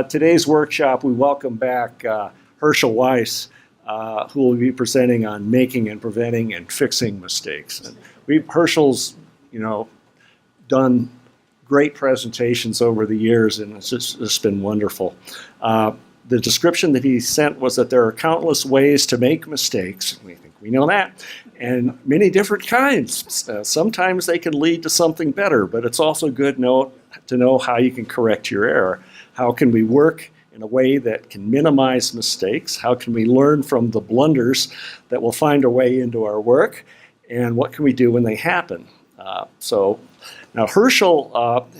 Today's workshop, we welcome back Hershel Weiss, who will be presenting on making and preventing and fixing mistakes. And Hershel's, done great presentations over the years, and it's been wonderful. The description that he sent was that there are countless ways to make mistakes. We think we know that, and many different kinds. Sometimes they can lead to something better, but it's also good to know how you can correct your error. How can we work in a way that can minimize mistakes? How can we learn from the blunders that will find a way into our work? And what can we do when they happen? Now Hershel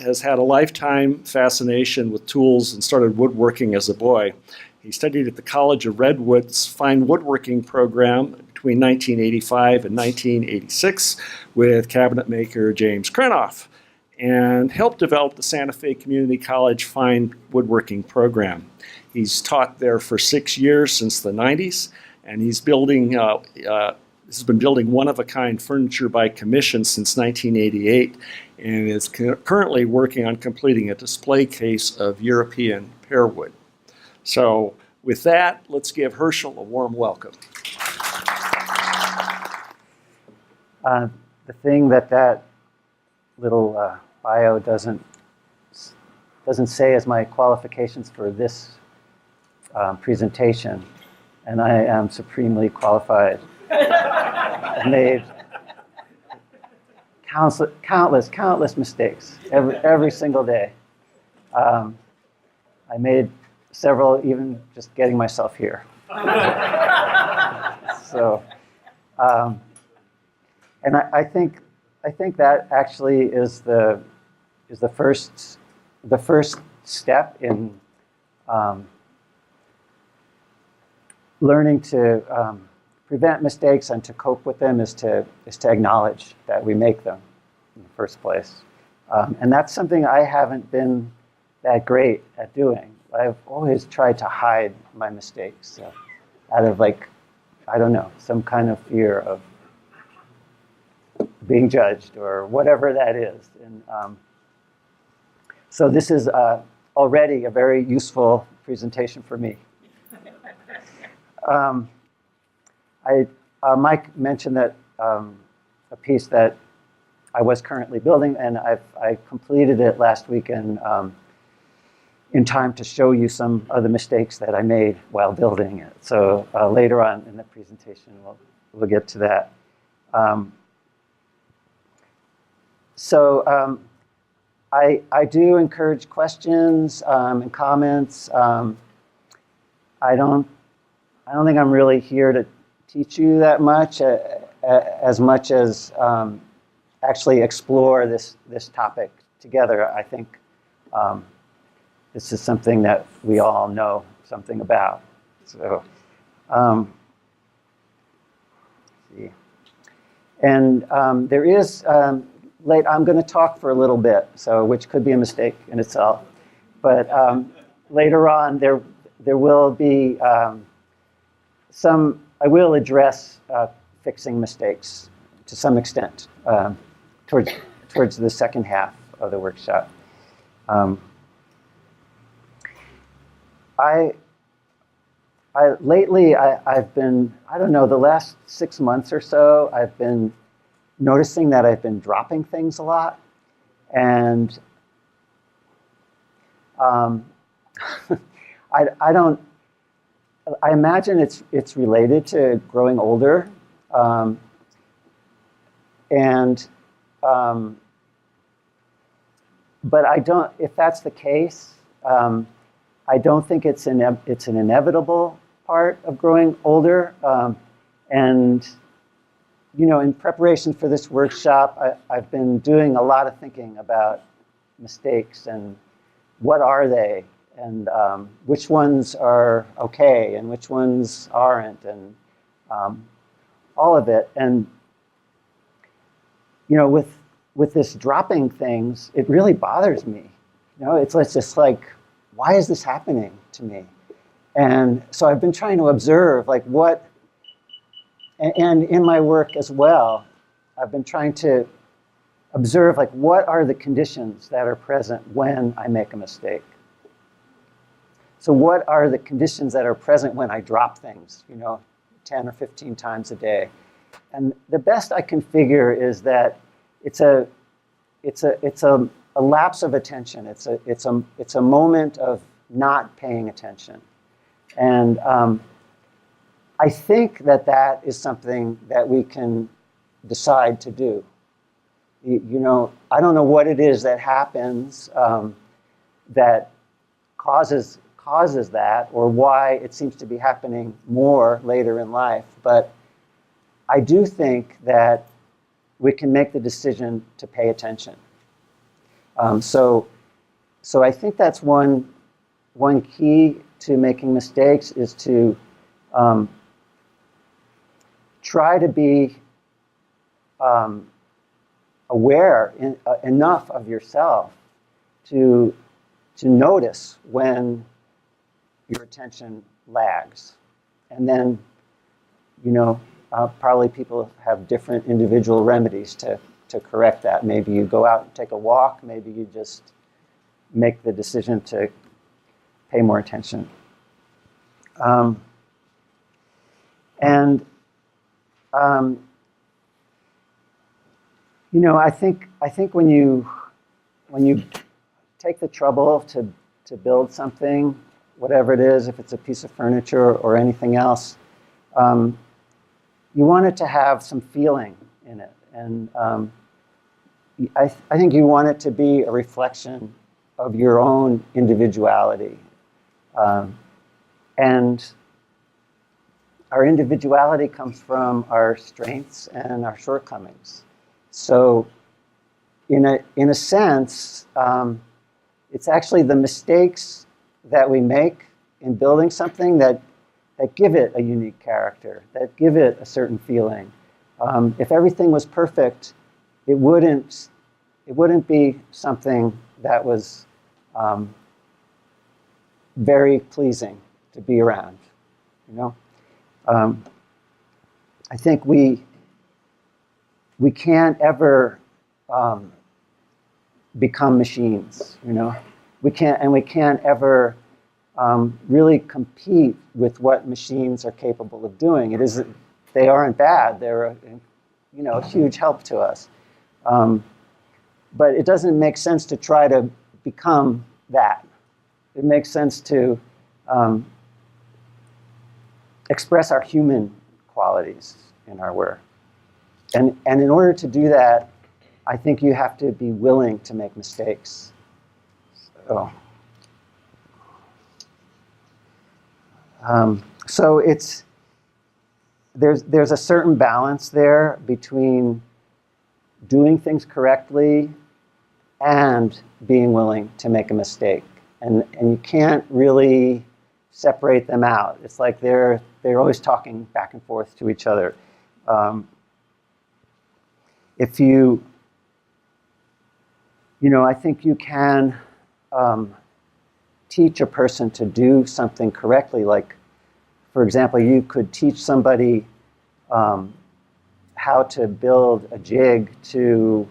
has had a lifetime fascination with tools and started woodworking as a boy. He studied at the College of Redwood's Fine Woodworking program between 1985 and 1986 with cabinet maker James Krenoff, and helped develop the Santa Fe Community College Fine Woodworking program. He's taught there for 6 years since the 90s, and he's been building one-of-a-kind furniture by commission since 1988, and is currently working on completing a display case of European pearwood. So with that, let's give Hershel a warm welcome. The thing that little bio doesn't say is my qualifications for this presentation, and I am supremely qualified. I've made countless mistakes every single day. I made several even just getting myself here. So, and I think that actually is the first step in learning to prevent mistakes and to cope with them is to acknowledge that we make them in the first place. And that's something I haven't been that great at doing. I've always tried to hide my mistakes out of some kind of fear of being judged or whatever that is. And so this is already a very useful presentation for me. Mike mentioned that a piece that I was currently building, and I completed it last week in time to show you some of the mistakes that I made while building it. So later on in the presentation, we'll get to that. I do encourage questions and comments. I don't think I'm really here to teach you that much, as much as actually explore this topic together. I think this is something that we all know something about. So, let's see. And there is, I'm going to talk for a little bit, which could be a mistake in itself. But later on, there will be I will address fixing mistakes to some extent towards the second half of the workshop. Lately I've been, the last 6 months or so, I've been noticing that I've been dropping things a lot, and I imagine it's related to growing older, but I don't. If that's the case, I don't think it's an inevitable part of growing older. And in preparation for this workshop, I've been doing a lot of thinking about mistakes and what are they, and which ones are okay and which ones aren't, and all of it. And with this dropping things, it really bothers me. It's just like, why is this happening to me? And so I've been trying to observe what, and in my work as well, I've been trying to observe what are the conditions that are present when I make a mistake. so what are the conditions that are present when I drop things, 10 or 15 times a day? And the best I can figure is that it's a lapse of attention. It's a moment of not paying attention. And I think that is something that we can decide to do. I don't know what it is that happens that causes that, or why it seems to be happening more later in life. But I do think that we can make the decision to pay attention. So I think that's one key to making mistakes, is to try to be aware enough of yourself to notice when your attention lags. And then, probably people have different individual remedies to correct that. Maybe you go out and take a walk. Maybe you just make the decision to pay more attention. I think when you take the trouble to build something, whatever it is, if it's a piece of furniture or anything else, you want it to have some feeling in it. And I think you want it to be a reflection of your own individuality. And our individuality comes from our strengths and our shortcomings. So in a sense, it's actually the mistakes that we make in building something that give it a unique character, that give it a certain feeling. If everything was perfect, it wouldn't be something that was very pleasing to be around. I think we can't ever become machines. We can't ever really compete with what machines are capable of doing. They aren't bad. They're a huge help to us. But it doesn't make sense to try to become that. It makes sense to express our human qualities in our work. And in order to do that, I think you have to be willing to make mistakes. So there's a certain balance there between doing things correctly and being willing to make a mistake. And you can't really separate them out. It's like they're always talking back and forth to each other. If I think you can teach a person to do something correctly. Like, for example, you could teach somebody how to build a jig to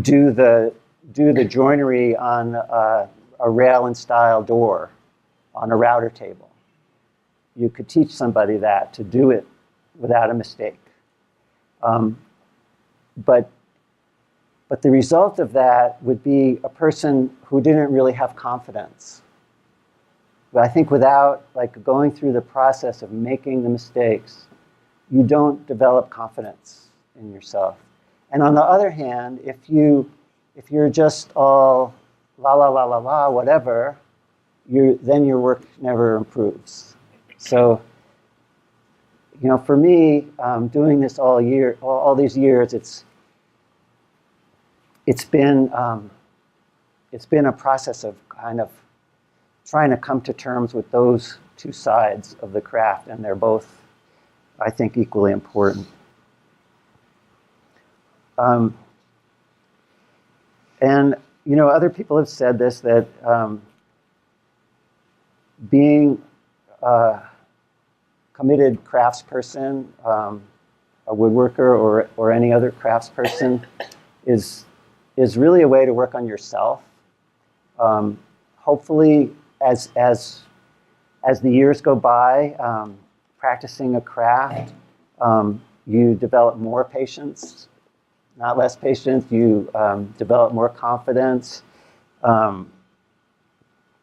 do the joinery on a rail and style door on a router table. You could teach somebody that, to do it without a mistake. But the result of that would be a person who didn't really have confidence. But I think without going through the process of making the mistakes, you don't develop confidence in yourself. And on the other hand, if you're just all la la la la la whatever, then your work never improves. So, for me, doing this all these years, it's been a process of kind of trying to come to terms with those two sides of the craft, and they're both, I think, equally important. And other people have said this, that being a committed craftsperson, a woodworker, or any other craftsperson, is really a way to work on yourself hopefully, as the years go by, practicing a craft, you develop more patience, not less patience. You develop more confidence,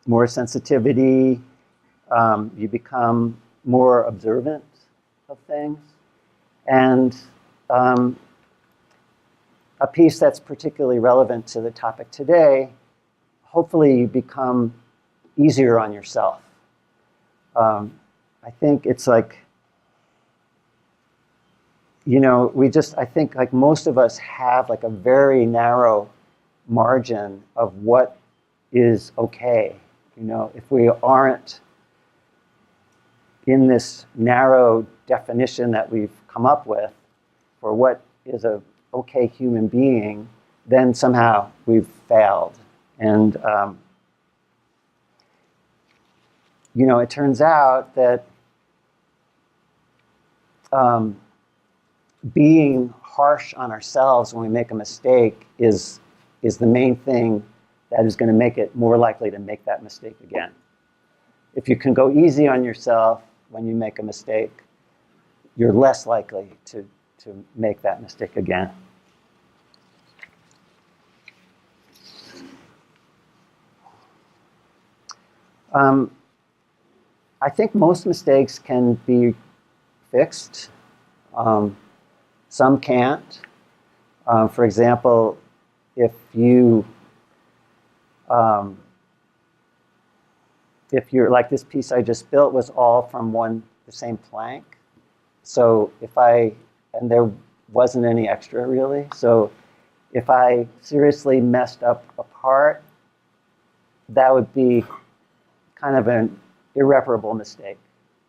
more sensitivity. You become more observant of things. And a piece that's particularly relevant to the topic today, hopefully you become easier on yourself. I think it's like, I think like most of us have like a very narrow margin of what is okay. If we aren't in this narrow definition that we've come up with for what is a okay human being, then somehow we've failed. And it turns out that being harsh on ourselves when we make a mistake is the main thing that is going to make it more likely to make that mistake again. If you can go easy on yourself when you make a mistake, you're less likely to make that mistake again. I think most mistakes can be fixed. Some can't. For example, if you're like this piece I just built was all from the same plank. So and there wasn't any extra really. So if I seriously messed up a part, that would be kind of an irreparable mistake,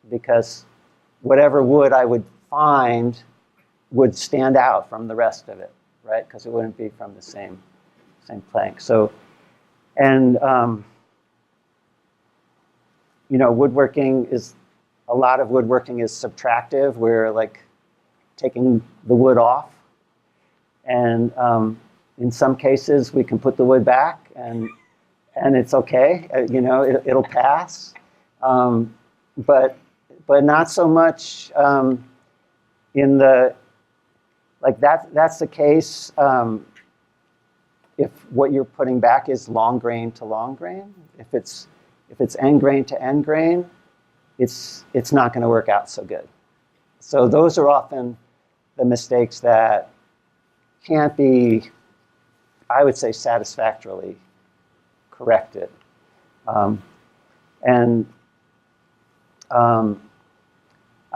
because whatever wood I would find would stand out from the rest of it, right? Because it wouldn't be from the same plank. So, and woodworking a lot of woodworking is subtractive. We're like taking the wood off, and in some cases we can put the wood back, and it's okay. It'll pass, but not so much in the that's the case if what you're putting back is long grain to long grain. If it's end grain to end grain, it's not going to work out so good. So those are often the mistakes that can't be, I would say, satisfactorily corrected. I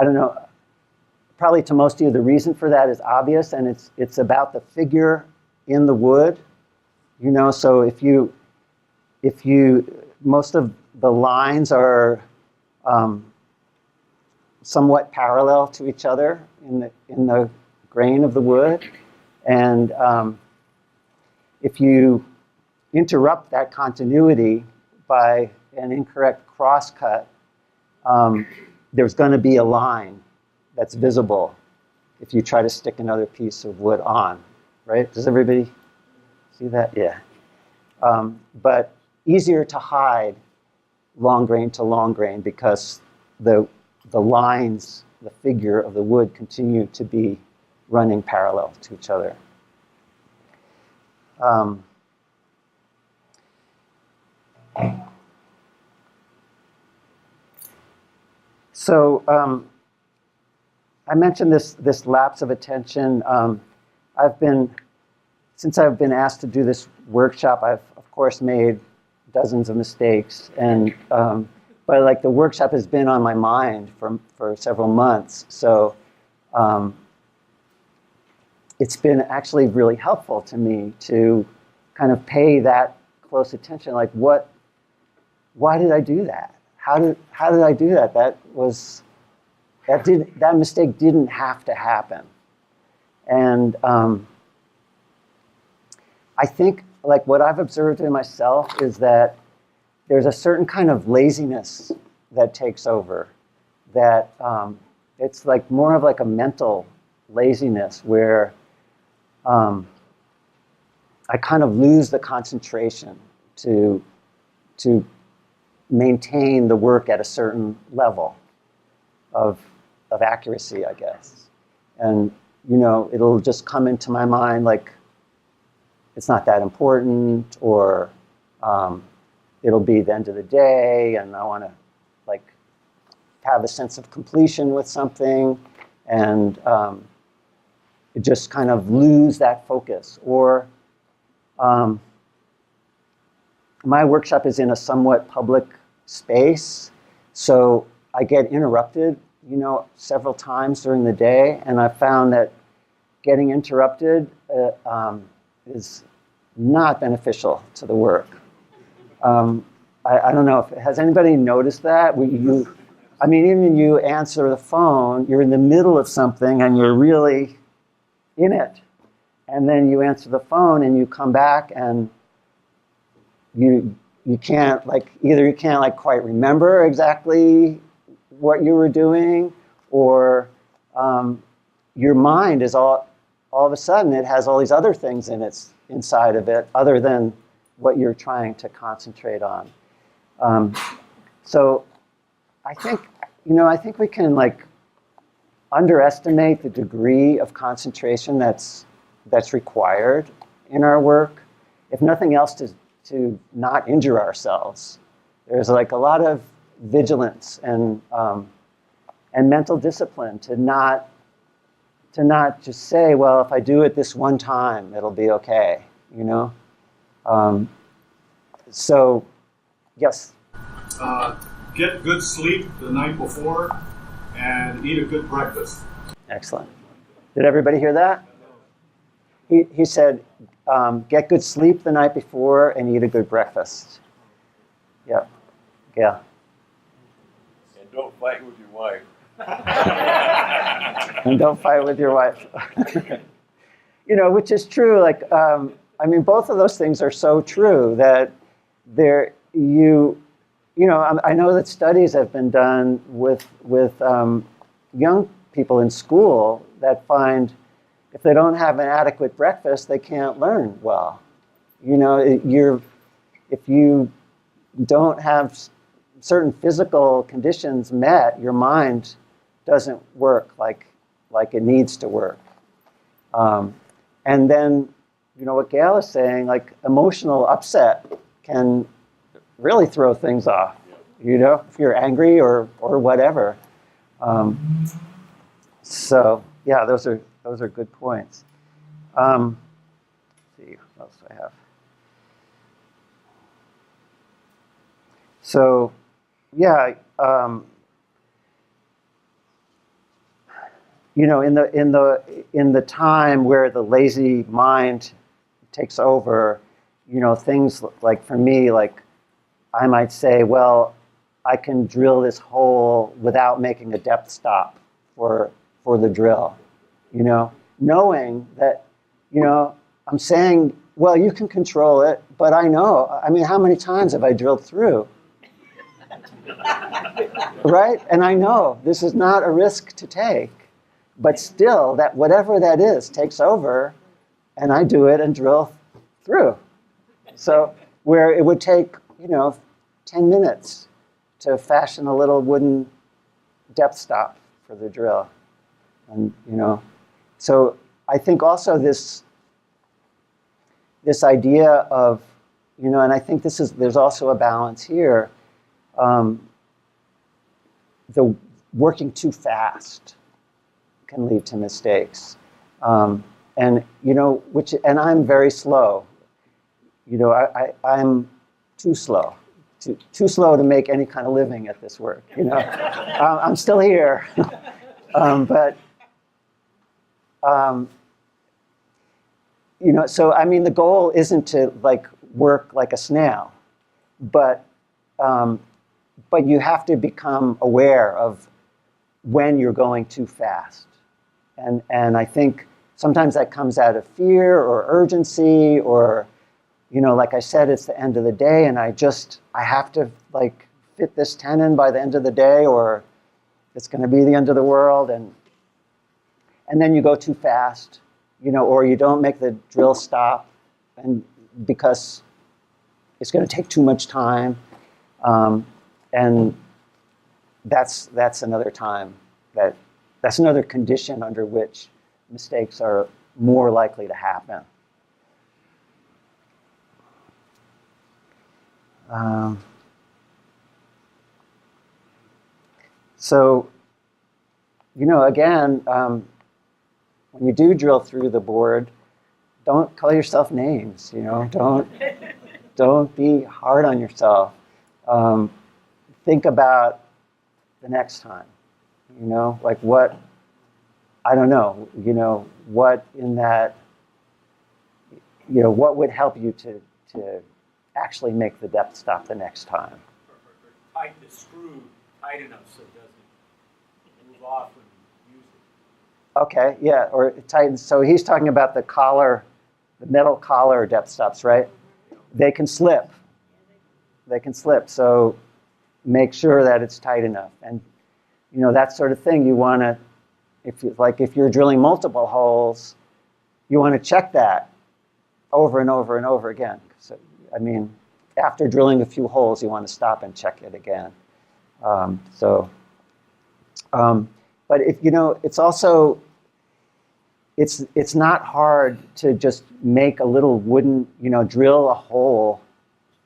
don't know, probably to most of you the reason for that is obvious, and it's about the figure in the wood. So if you most of the lines are somewhat parallel to each other in the grain of the wood, and if you interrupt that continuity by an incorrect crosscut, there's going to be a line that's visible if you try to stick another piece of wood on, right? Does everybody see that? Yeah. But easier to hide long grain to long grain because the lines, the figure of the wood continue to be running parallel to each other. So I mentioned this lapse of attention. Since I've been asked to do this workshop, I've of course made dozens of mistakes, and but the workshop has been on my mind for several months. So it's been actually really helpful to me to kind of pay that close attention. Why did I do that? How did I do that? That mistake didn't have to happen. And I think what I've observed in myself is that there's a certain kind of laziness that takes over, that it's more of a mental laziness where I kind of lose the concentration to to maintain the work at a certain level of accuracy, I guess. And, you know, it'll just come into my mind like it's not that important, or it'll be the end of the day and I want to like have a sense of completion with something, and just kind of lose that focus. Or my workshop is in a somewhat public space, so I get interrupted, you know, several times during the day, and I found that getting interrupted is not beneficial to the work. I don't know, has anybody noticed that? I mean, even you answer the phone, you're in the middle of something and you're really in it. And then you answer the phone and you come back and you can't like, either you can't like quite remember exactly what you were doing, or your mind is all of a sudden it has all these other things inside of it other than what you're trying to concentrate on. So I think, you know, I think we can like underestimate the degree of concentration that's required in our work, if nothing else to not injure ourselves. There's like a lot of vigilance and mental discipline to not just say, well, if I do it this one time, it'll be okay, you know? So, yes? Get good sleep the night before and eat a good breakfast. Excellent. Did everybody hear that? He said, get good sleep the night before and eat a good breakfast. Yeah. Yeah. And don't fight with your wife. And don't fight with your wife. You know, which is true. Like, I mean, both of those things are so true that you know, I know that studies have been done with young people in school that find if they don't have an adequate breakfast, they can't learn well. You know, if you don't have certain physical conditions met, your mind doesn't work like it needs to work. And then, you know, what Gail is saying, like emotional upset can really throw things off, you know, if you're angry or whatever. So yeah, those are good points. Let's see, what else do I have? So yeah, you know, in the time where the lazy mind takes over, you know, things like for me, like I might say, well, I can drill this hole without making a depth stop for the drill, you know, knowing that, you know, I'm saying, well, you can control it, but I know, I mean, how many times have I drilled through? Right? And I know this is not a risk to take, but still, that whatever that is takes over, and I do it and drill through. So where it would take, you know, 10 minutes to fashion a little wooden depth stop for the drill. And, you know, so I think also this idea of, you know, and I think there's also a balance here, the working too fast can lead to mistakes. And, you know, and I'm very slow. You know, I'm too slow. Too slow to make any kind of living at this work, you know. I'm still here. But, you know, so, I mean, the goal isn't to, like, work like a snail, but you have to become aware of when you're going too fast. And I think sometimes that comes out of fear or urgency or, you know, like I said, it's the end of the day and I have to like fit this tenon by the end of the day or it's going to be the end of the world. And then you go too fast, you know, or you don't make the drill stop and because it's going to take too much time. And that's another time that's another condition under which mistakes are more likely to happen. So, again, when you do drill through the board, don't call yourself names. Don't be hard on yourself. Think about the next time. Like what, I don't know, what in that, what would help you to actually make the depth stop the next time. Tighten the screw tight enough so it doesn't move off when you use it. Okay, yeah, or tighten. So he's talking about the collar, the metal collar depth stops, right? They can slip. They can slip. So make sure that it's tight enough. And that sort of thing you want to, if you're drilling multiple holes, you want to check that over and over and over again. So, after drilling a few holes, you want to stop and check it again. But it's also, it's not hard to just make a little wooden, drill a hole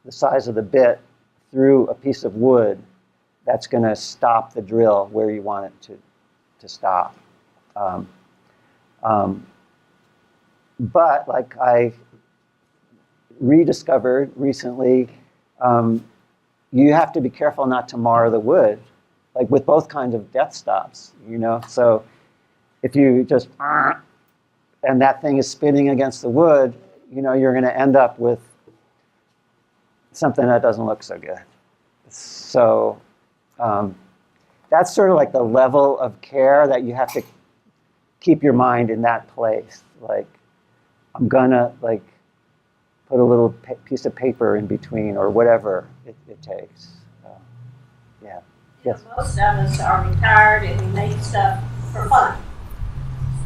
the size of the bit through a piece of wood that's going to stop the drill where you want it to stop. But like I rediscovered recently, you have to be careful not to mar the wood, like with both kinds of depth stops, So if you just, and that thing is spinning against the wood, you're going to end up with something that doesn't look so good. So that's sort of like the level of care that you have to keep your mind in that place. Like, I'm gonna put a little piece of paper in between or whatever it takes. Yeah. Yes. Most of us are retired and we make stuff for fun.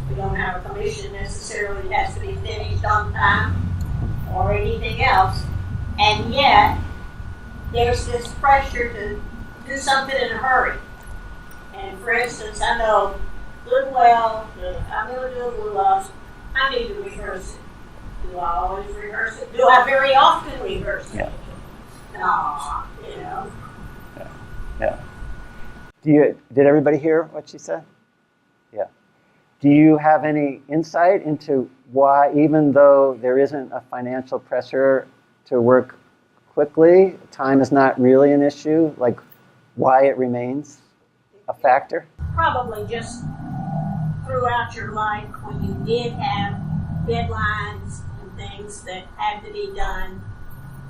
We don't have a commission necessarily that has to be finished on time or anything else. And yet, there's this pressure to do something in a hurry. And for instance, I know good and well that if I'm going to do a blue loss, I need to rehearse it. Do I always rehearse it? Do I very often rehearse it? Yeah. No, Yeah. Did everybody hear what she said? Yeah. Do you have any insight into why, even though there isn't a financial pressure to work quickly, time is not really an issue, like why it remains a factor? Probably just throughout your life when you did have deadlines and things that had to be done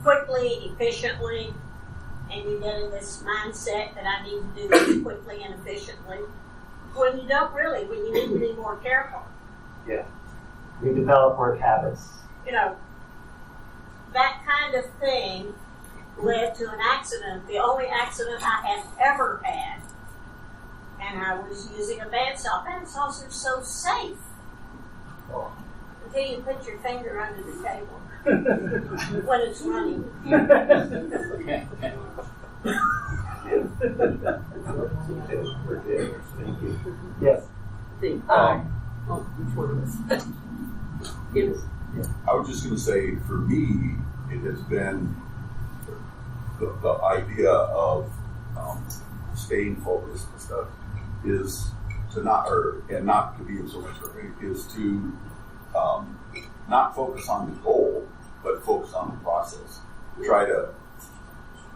quickly, efficiently, and you get in this mindset that I need to do this quickly and efficiently, when you don't really, when you need to be more careful. Yeah. You develop work habits. That kind of thing led to an accident, the only accident I have ever had. And I was using a bandsaw. Bandsaws are so safe. Until you put your finger under the table when it's running. Yes. I was just going to say, for me, it has been the idea of staying focused and stuff is to not to be in so much hurry, is to not focus on the goal, but focus on the process. I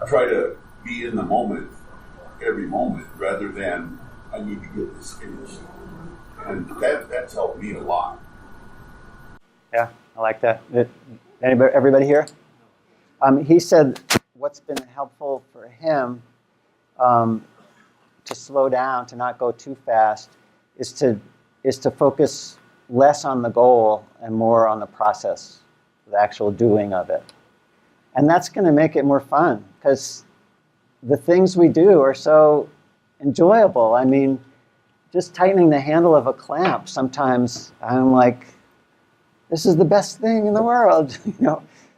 try to be in the moment, every moment, rather than I need to get this finished, and that's helped me a lot. Yeah, I like that. Everybody here? He said what's been helpful for him to slow down, to not go too fast, is to focus less on the goal and more on the process, the actual doing of it. And that's going to make it more fun because the things we do are so enjoyable. I mean, just tightening the handle of a clamp, sometimes I'm like, this is the best thing in the world,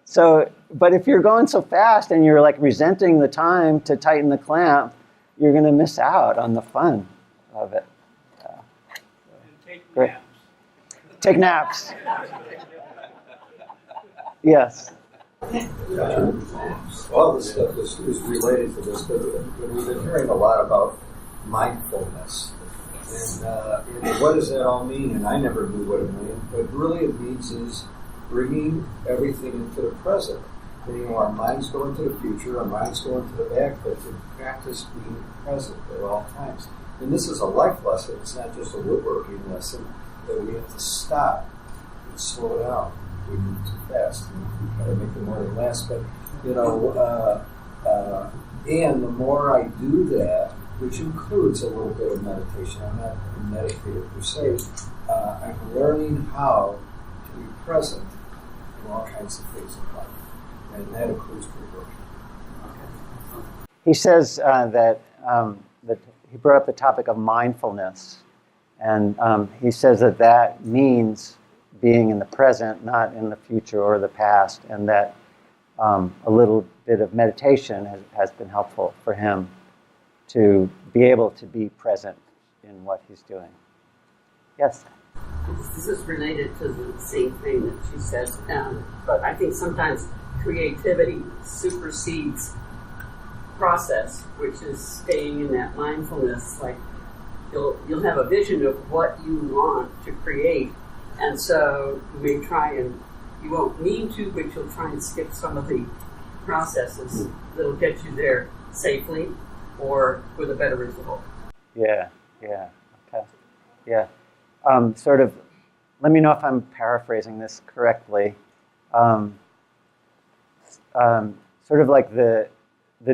So but if you're going so fast and you're like resenting the time to tighten the clamp, you're going to miss out on the fun of it. And take Great. naps. Take naps. Yes. All this stuff is related to this, but we've been hearing a lot about mindfulness. And what does that all mean? And I never knew what it meant. But really it means is bringing everything into the present. And, our minds go into the future, our minds go into the back, but to practice being present at all times. And this is a life lesson. It's not just a woodworking lesson that we have to stop and slow down. We move too fast. And we try to make the morning last. But, and the more I do that, which includes a little bit of meditation. I'm not a meditator per se. I'm learning how to be present in all kinds of things in life. And that includes woodworking. He says that he brought up the topic of mindfulness. And he says that means being in the present, not in the future or the past. And that a little bit of meditation has been helpful for him to be able to be present in what he's doing. Yes? This is related to the same thing that she says, but I think sometimes creativity supersedes process, which is staying in that mindfulness. Like you'll have a vision of what you want to create, and so you may try and you won't mean to, but you'll try and skip some of the processes that'll get you there safely or with a better result. Yeah, okay. Yeah. Sort of, let me know if I'm paraphrasing this correctly. Sort of like the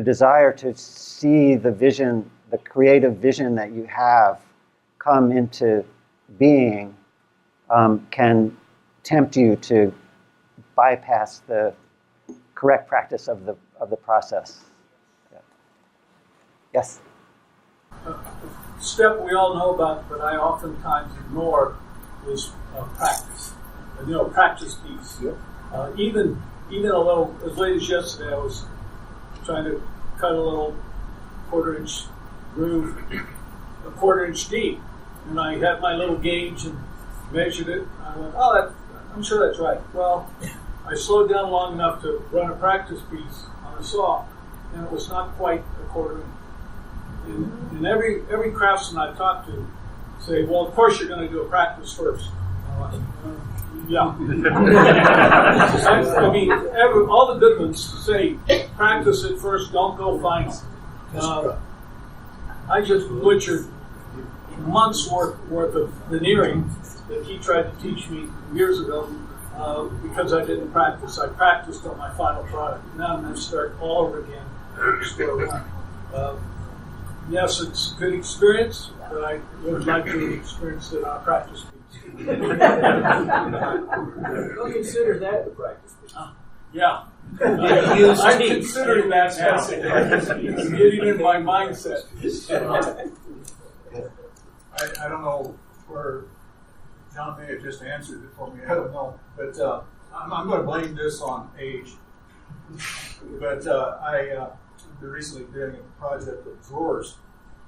desire to see the vision, the creative vision that you have come into being can tempt you to bypass the correct practice of the process. Yeah. Yes? Step we all know about, but I oftentimes ignore, is practice. Practice piece. Yep. Even a little, as late as yesterday, I was trying to cut a little 1/4-inch groove, a 1/4-inch deep, and I had my little gauge and measured it. I went, I'm sure that's right. Well, I slowed down long enough to run a practice piece on a saw, and it was not quite a 1/4 inch. And every craftsman I've talked to say, well, of course you're going to do a practice first. Yeah. I mean, all the good ones say, practice it first, don't go final. I just butchered months' worth of veneering that he tried to teach me years ago because I didn't practice. I practiced on my final product. Now I'm going to start all over again, square one. Yes, it's a good experience, but I would like to experience it on a practice piece. Don't consider that the practice piece. Yeah. I'm considering that now. I'm getting in my mindset. I don't know where John may have just answered it for me. I don't know. But I'm going to blame this on age. But I recently doing a project with drawers,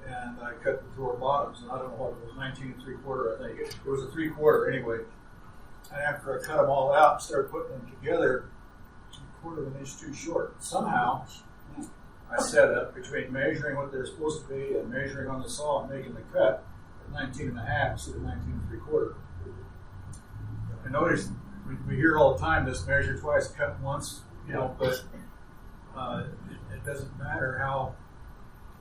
and I cut the drawer bottoms, and I don't know what it was, 19 3/4, I think. It was a 3/4 anyway. And after I cut them all out and started putting them together, 1/4 of an inch too short. Somehow, I set up between measuring what they're supposed to be and measuring on the saw and making the cut at 19 1/2 instead of 19 3/4. I noticed we hear all the time this measure twice, cut once, but it doesn't matter how,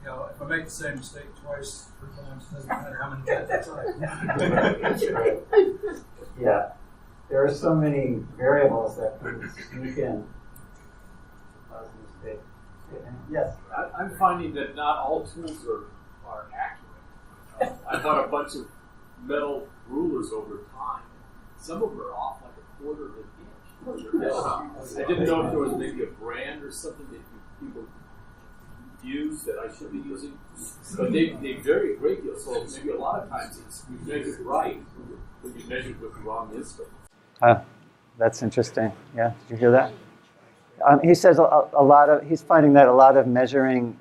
if I make the same mistake twice, 3 times, it doesn't matter how many times I try. Yeah. There are so many variables that can sneak in. Cause a mistake. Yes. I'm finding that not all tools are accurate. I bought a bunch of metal rulers over time. Some of them are off like 1/4 of an inch. I didn't know if there was maybe a brand or something that people use that I should be using, but they vary a great deal. So maybe a lot of times you measure right, but you measure with the wrong instrument. That's interesting. Yeah, did you hear that? He says he's finding that a lot of measuring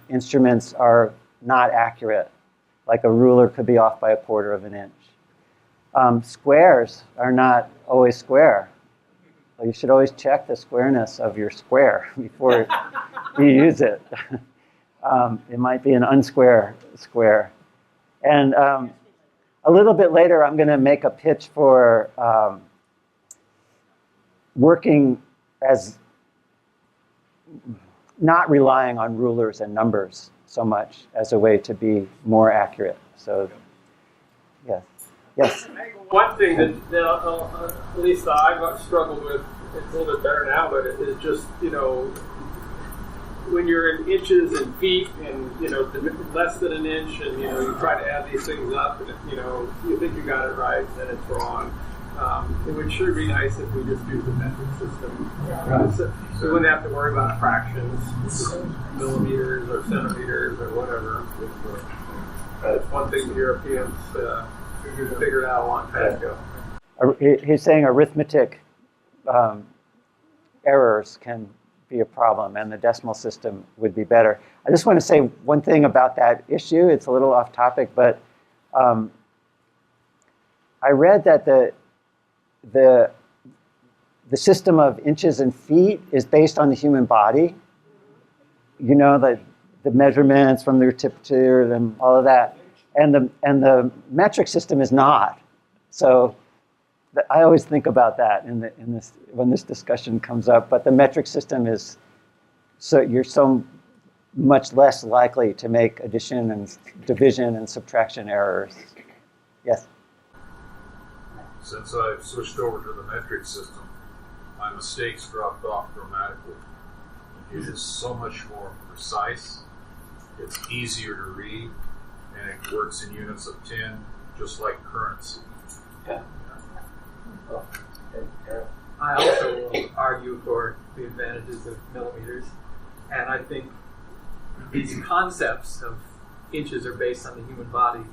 instruments are not accurate. Like a ruler could be off by 1/4 of an inch. Squares are not always square. So you should always check the squareness of your square before you use it. It might be an unsquare square. And a little bit later, I'm going to make a pitch for working as not relying on rulers and numbers so much as a way to be more accurate. So, yes. Yes? One thing that at least I've struggled with, it's a little bit better now, but it is just, when you're in inches and feet and, less than an inch and, you try to add these things up and, you think you got it right, then it's wrong. It would sure be nice if we just used the metric system. So we wouldn't have to worry about fractions, millimeters or centimeters or whatever. That's one thing the Europeans figured out a long time ago. He's saying arithmetic errors can be a problem, and the decimal system would be better. I just want to say one thing about that issue. It's a little off topic, but I read that the system of inches and feet is based on the human body. The measurements from their tip to ear and all of that, and the metric system is not. So I always think about that when this discussion comes up. But the metric system is you're so much less likely to make addition and division and subtraction errors. Yes. Since I've switched over to the metric system, my mistakes dropped off dramatically. It is so much more precise, it's easier to read, and it works in units of 10, just like currency. Yeah. I also will argue for the advantages of millimeters, and I think these concepts of inches are based on the human body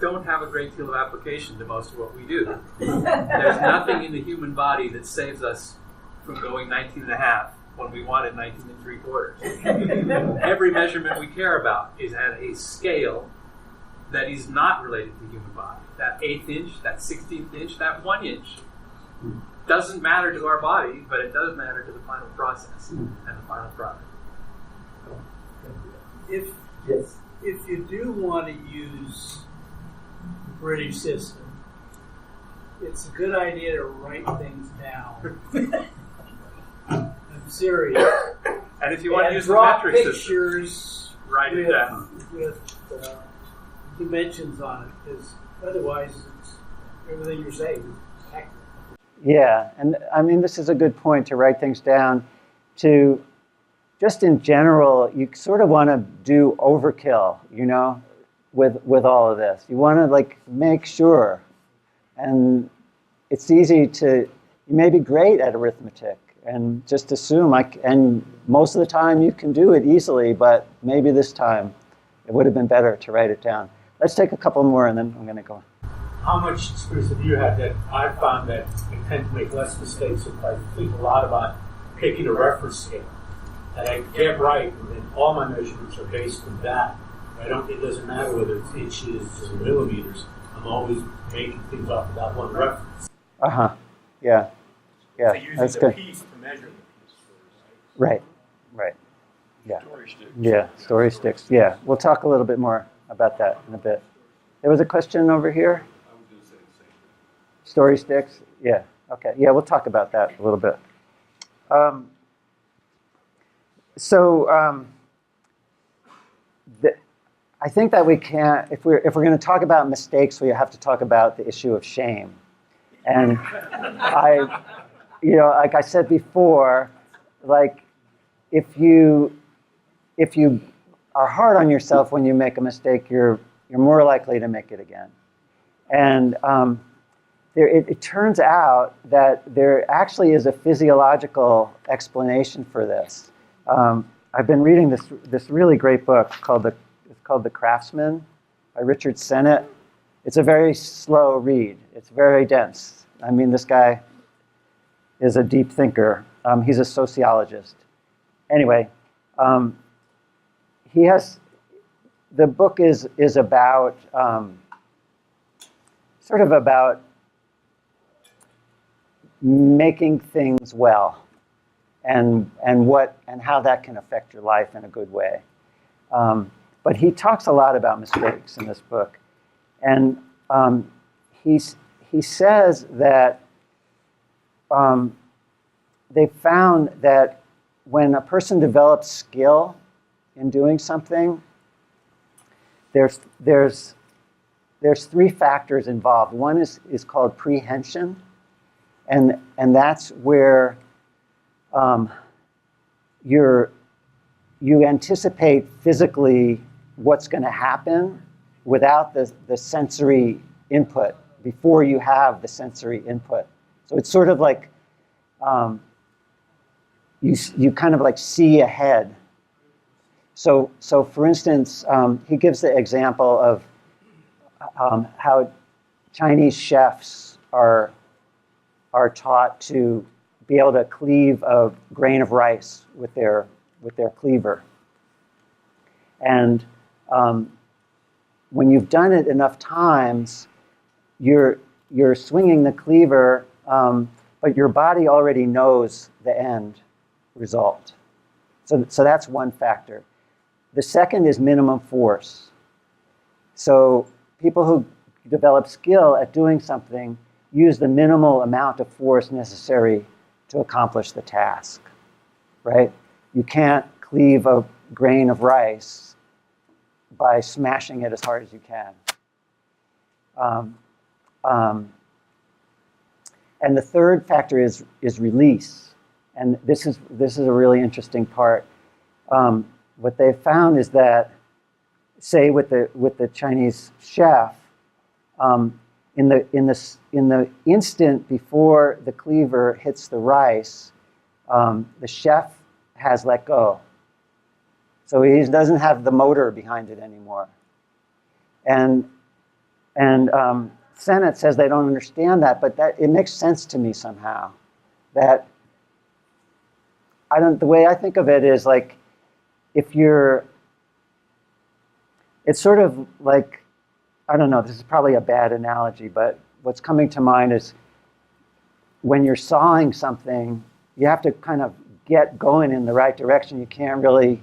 don't have a great deal of application to most of what we do. There's nothing in the human body that saves us from going 19.5 when we wanted 19 3/4. Every measurement we care about is at a scale that is not related to the human body. That 1/8 inch, that 16th inch, that 1 inch doesn't matter to our body, but it does matter to the final process and the final product. If you do want to use the British system, it's a good idea to write things down. I'm serious. And if you want to use the draw metric pictures system, write it down. with dimensions on it, because otherwise everything you're saying is accurate. Yeah, and I mean, this is a good point to write things down. To just in general, you sort of want to do overkill, with all of this. You want to make sure, and it's easy to. You may be great at arithmetic and just assume and most of the time you can do it easily, but maybe this time it would have been better to write it down. Let's take a couple more, and then I'm going to go on. How much experience have you had that I've found that I tend to make less mistakes if I think a lot about picking a reference scale that I get right, and then all my measurements are based on that. It doesn't matter whether it's inches or millimeters. I'm always making things off of that one reference. Yeah. So using That's the good. piece to measure the piece. Right. Yeah. Story sticks. Yeah, story sticks. Yeah, we'll talk a little bit more about that in a bit. There was a question over here. I was going to say the same thing. Story sticks? Yeah, okay. Yeah, we'll talk about that a little bit. I think that we can't, if we're going to talk about mistakes, we have to talk about the issue of shame. And like I said before, if you are hard on yourself when you make a mistake, you're more likely to make it again. And it turns out that there actually is a physiological explanation for this. I've been reading this really great book called The Craftsman by Richard Sennett. It's a very slow read. It's very dense. I mean, this guy is a deep thinker. He's a sociologist. Anyway, the book is about sort of about making things well, and how that can affect your life in a good way. But he talks a lot about mistakes in this book, and he says that they found that when a person develops skill in doing something, there's three factors involved. One is called prehension, and that's where you anticipate physically what's going to happen without the sensory input before you have the sensory input. So it's sort of like you kind of like see ahead. So for instance, he gives the example of how Chinese chefs are taught to be able to cleave a grain of rice with their cleaver. And when you've done it enough times, you're swinging the cleaver, but your body already knows the end result. So that's one factor. The second is minimum force. So people who develop skill at doing something use the minimal amount of force necessary to accomplish the task, right? You can't cleave a grain of rice by smashing it as hard as you can. And the third factor is release. And this is a really interesting part. What they found is that, say with the Chinese chef, in the instant before the cleaver hits the rice, the chef has let go. So he doesn't have the motor behind it anymore. And Sennett says they don't understand that, but that it makes sense to me somehow. That the way I think of it is like, it's sort of like, I don't know, this is probably a bad analogy, but what's coming to mind is when you're sawing something, you have to kind of get going in the right direction. You can't really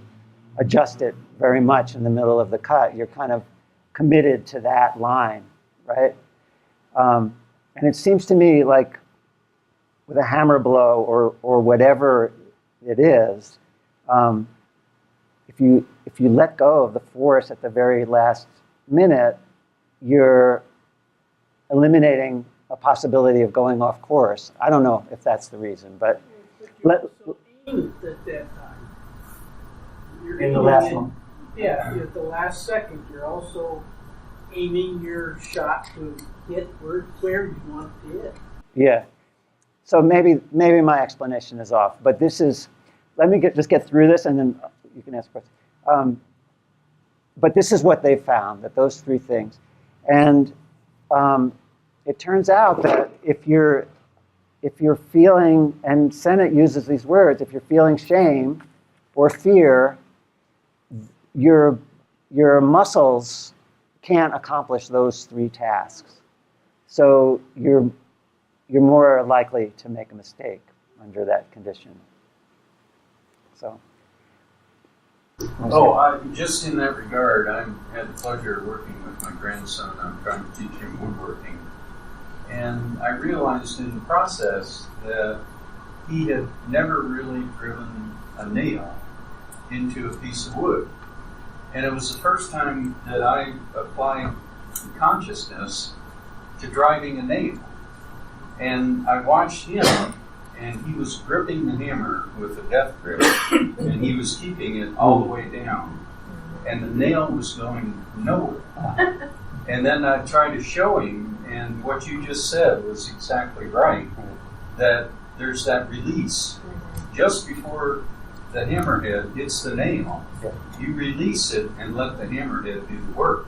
adjust it very much in the middle of the cut. You're kind of committed to that line, right? And it seems to me like with a hammer blow or whatever it is, if you let go of the force at the very last minute, you're eliminating a possibility of going off course. I don't know if that's the reason, but At that time. In the last one. Yeah, at the last second, you're also aiming your shot to hit where you want it to hit. Yeah. So maybe my explanation is off, but this is, let me just get through this and then you can ask questions. But this is what they found, that those three things. And it turns out that if you're feeling, and Sennett uses these words, if you're feeling shame or fear, your muscles can't accomplish those three tasks. So you're more likely to make a mistake under that condition. So. Just in that regard, I had the pleasure of working with my grandson. I'm trying to teach him woodworking. And I realized in the process that he had never really driven a nail into a piece of wood. And it was the first time that I applied consciousness to driving a nail. And I watched him, and he was gripping the hammer with a death grip, and he was keeping it all the way down. And the nail was going nowhere. And then I tried to show him, and what you just said was exactly right, that there's that release. Just before the hammerhead hits the nail, you release it and let the hammerhead do the work.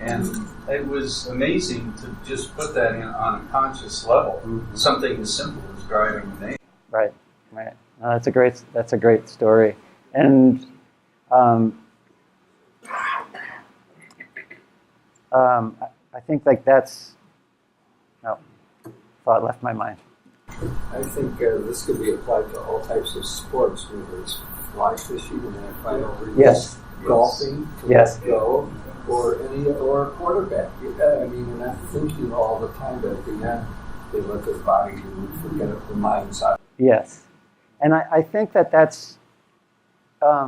And it was amazing to just put that on a conscious level, something as simple as driving a nail. Right. Right. No, that's a great story. And I think like that's, no, thought left my mind. I think this could be applied to all types of sports, whether it's fly fishing and that final release, Yes. golfing, to Yes. go, or a quarterback. I mean, we're not thinking all the time, but at the end, they let their body do, forget it, the mind's out. Yes. And I think that's, I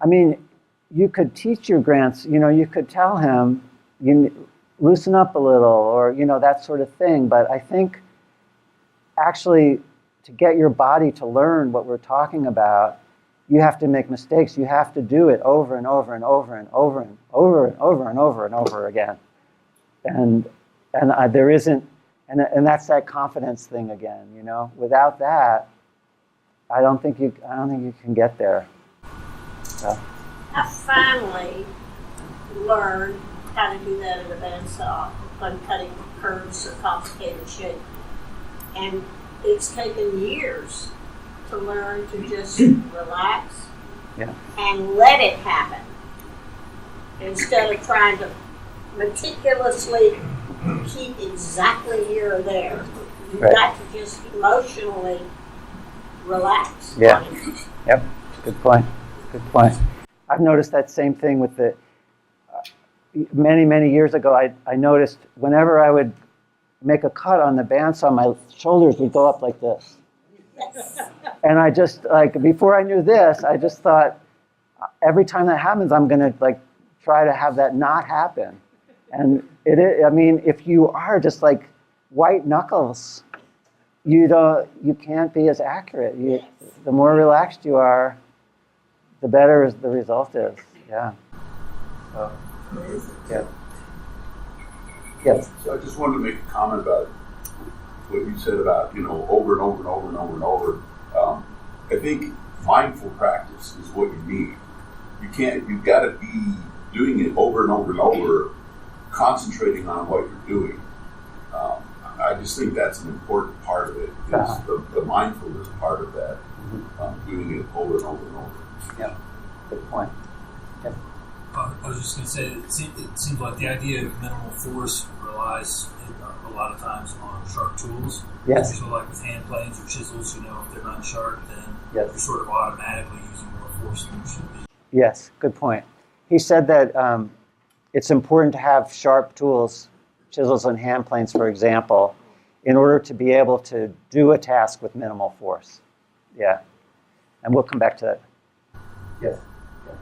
mean, you could teach your grandson, you could tell him, loosen up a little, or, that sort of thing. But I think actually to get your body to learn what we're talking about, you have to make mistakes. You have to do it over and over and over and over and over and over and over and over again. And there isn't, and that's that confidence thing again. Without that, I don't think you can get there. So. I finally learned how to do that at a bandsaw when cutting curves or complicated shape. And it's taken years to learn to just relax and let it happen instead of trying to meticulously keep exactly here or there. You've got to just emotionally relax. Yeah. Yep. Good point. Good point. I've noticed that same thing with the many, many years ago. I noticed whenever I would make a cut on the bandsaw, my shoulders would go up like this. And I just, before I knew this, I just thought, every time that happens, I'm going to, try to have that not happen. And if you are just, white knuckles, you can't be as accurate. The more relaxed you are, the better the result is. Yeah. So, yeah. Yes. So I just wanted to make a comment about what you said about, over and over and over and over and over. I think mindful practice is what you need. You've got to be doing it over and over and over, concentrating on what you're doing. I just think that's an important part of it, is the mindfulness part of that, doing it over and over and over. Yeah, good point. Yeah. I was just going to say, it seems like the idea of minimal force relies a lot of times on sharp tools. Yes. So like with hand planes or chisels, if they're not sharp, then yes. you're sort of automatically using more force than you should be. Yes, good point. He said that it's important to have sharp tools, chisels and hand planes, for example, in order to be able to do a task with minimal force. Yeah, and we'll come back to that. Yes.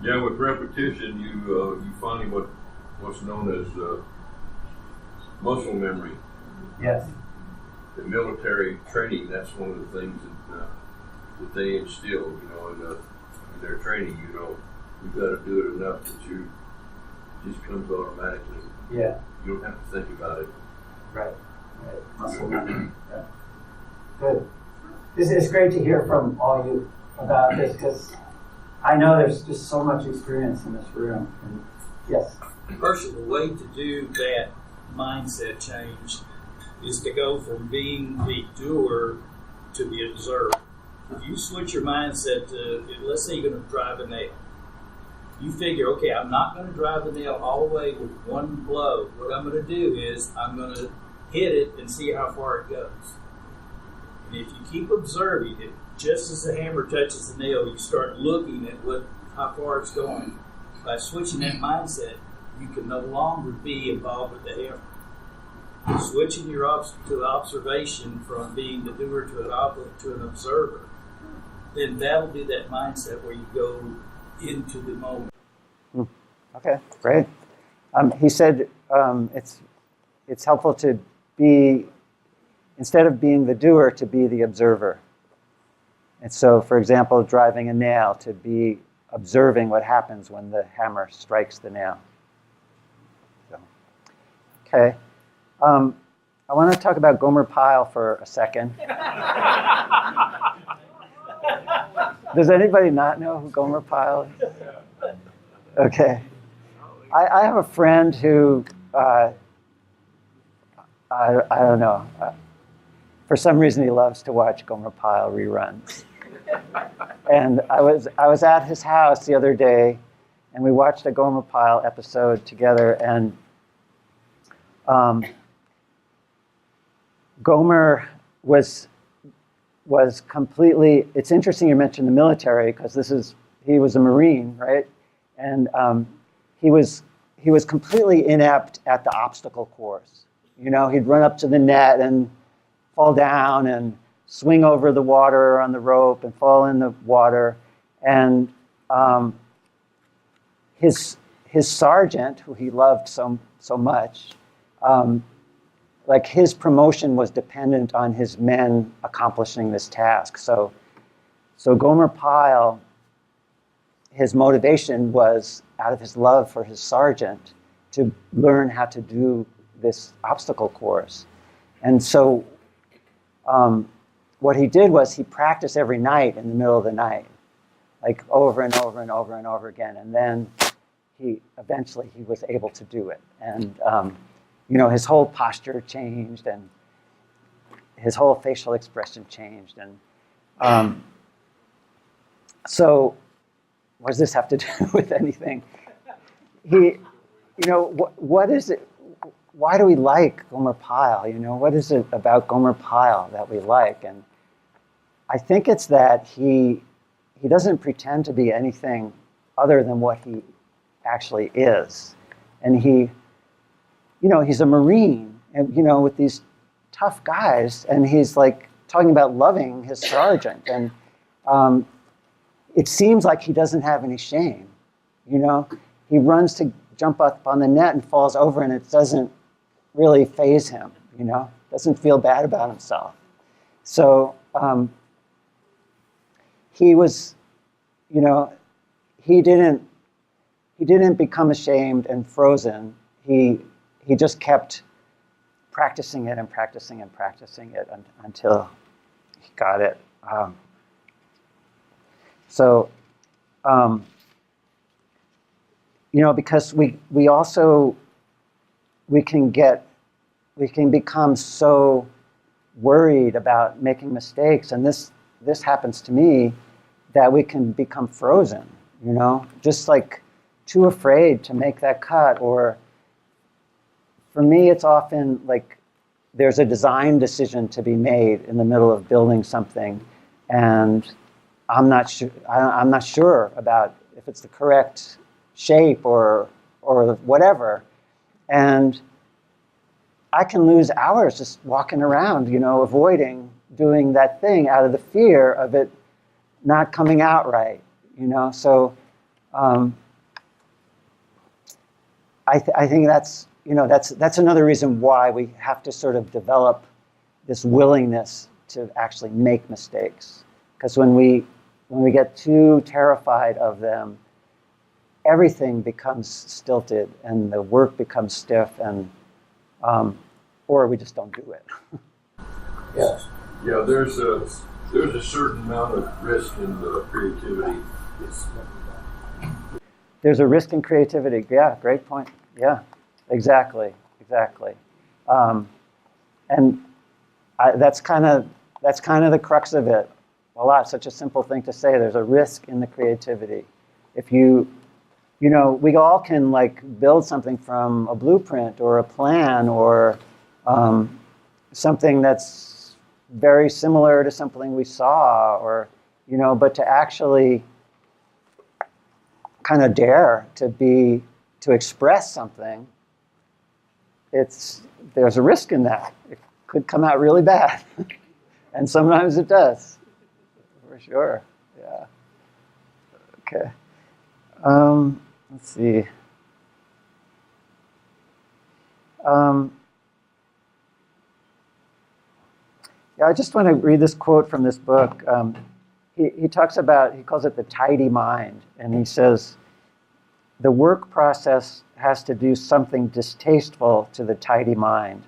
Yeah, with repetition, you find what's known as muscle memory. Yes. The military training, that's one of the things that they instill, in their training. You've got to do it enough that it just comes automatically. Yeah. You don't have to think about it. Right. Muscle memory. Yeah. Good. It's great to hear from all you about this, because I know there's just so much experience in this room. And yes. Hershel, the way to do that mindset change is to go from being the doer to the observer. If you switch your mindset to, let's say you're going to drive a nail. You figure, okay, I'm not going to drive the nail all the way with one blow. What I'm going to do is I'm going to hit it and see how far it goes. And if you keep observing it, just as the hammer touches the nail, you start looking at how far it's going. By switching that mindset, you can no longer be involved with the hammer. Switching to observation from being the doer to an observer, then that'll be that mindset where you go into the moment. Okay, great. He said it's helpful to be, instead of being the doer, to be the observer. And so, for example, driving a nail, to be observing what happens when the hammer strikes the nail. So, okay. I want to talk about Gomer Pyle for a second. Does anybody not know who Gomer Pyle is? Okay. I have a friend who, I don't know. For some reason, he loves to watch Gomer Pyle reruns. And I was at his house the other day, and we watched a Gomer Pyle episode together, and Gomer was completely. It's interesting you mentioned the military, because he was a Marine, right? And he was completely inept at the obstacle course. You know, he'd run up to the net and fall down and swing over the water on the rope and fall in the water. And his sergeant, who he loved so much, like his promotion was dependent on his men accomplishing this task. So Gomer Pyle, his motivation was out of his love for his sergeant to learn how to do this obstacle course. And so what he did was he practiced every night in the middle of the night, like over and over and over and over again. And then eventually he was able to do it. And you know, his whole posture changed, and his whole facial expression changed. And so what does this have to do with anything? What is it? Why do we like Gomer Pyle? You know, what is it about Gomer Pyle that we like? And I think it's that he doesn't pretend to be anything other than what he actually is. And he's a Marine, and with these tough guys, and he's like talking about loving his sergeant, and it seems like he doesn't have any shame. He runs to jump up on the net and falls over, and it doesn't really faze him. Doesn't feel bad about himself. So he was, he didn't become ashamed and frozen. He just kept practicing it and practicing and practicing it until he got it. Because we can become so worried about making mistakes, and this happens to me, that we can become frozen, just like too afraid to make that cut. Or for me, it's often like there's a design decision to be made in the middle of building something, and I'm not sure about if it's the correct shape or whatever, and I can lose hours just walking around, avoiding doing that thing out of the fear of it not coming out right, So I think that's another reason why we have to sort of develop this willingness to actually make mistakes. Because when we get too terrified of them, everything becomes stilted and the work becomes stiff, and or we just don't do it. Yeah. Yeah, there's a certain amount of risk in the creativity. There's a risk in creativity. Yeah, great point. Yeah, exactly. And that's kind of the crux of it. Such a simple thing to say. There's a risk in the creativity. If we all can build something from a blueprint or a plan or something that's very similar to something we saw, or but to actually kind of dare to express something, there's a risk in that. It could come out really bad, and sometimes it does, for sure. Yeah. Okay. Let's see. I just want to read this quote from this book. He talks about, he calls it the tidy mind, and he says, the work process has to do something distasteful to the tidy mind,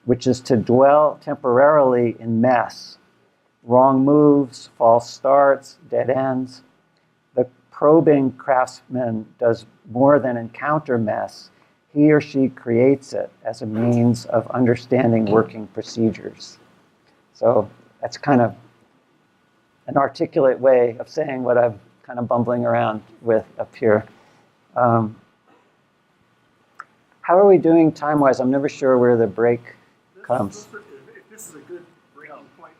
which is to dwell temporarily in mess, wrong moves, false starts, dead ends. The probing craftsman does more than encounter mess. He or she creates it as a means of understanding working procedures. So that's kind of an articulate way of saying what I'm kind of bumbling around with up here. How are we doing time-wise? I'm never sure where the break comes. This is a good breaking point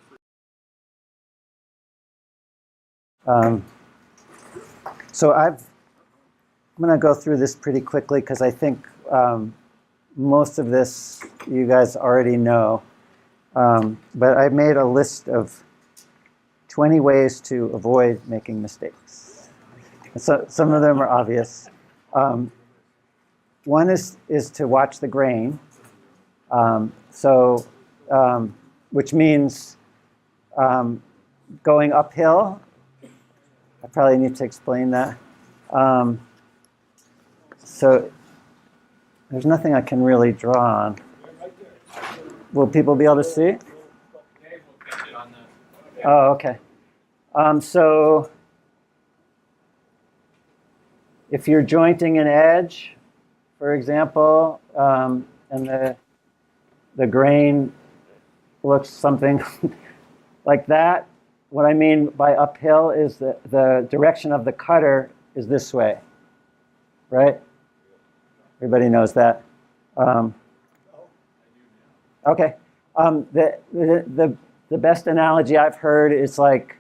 So I'm going to go through this pretty quickly because I think most of this you guys already know. But I've made a list of 20 ways to avoid making mistakes. So some of them are obvious. One is to watch the grain. Which means going uphill. I probably need to explain that. So there's nothing I can really draw on. Will people be able to see? Oh, okay. So if you're jointing an edge, for example, and the grain looks something like that, what I mean by uphill is that the direction of the cutter is this way, right? Everybody knows that. Okay. The best analogy I've heard is like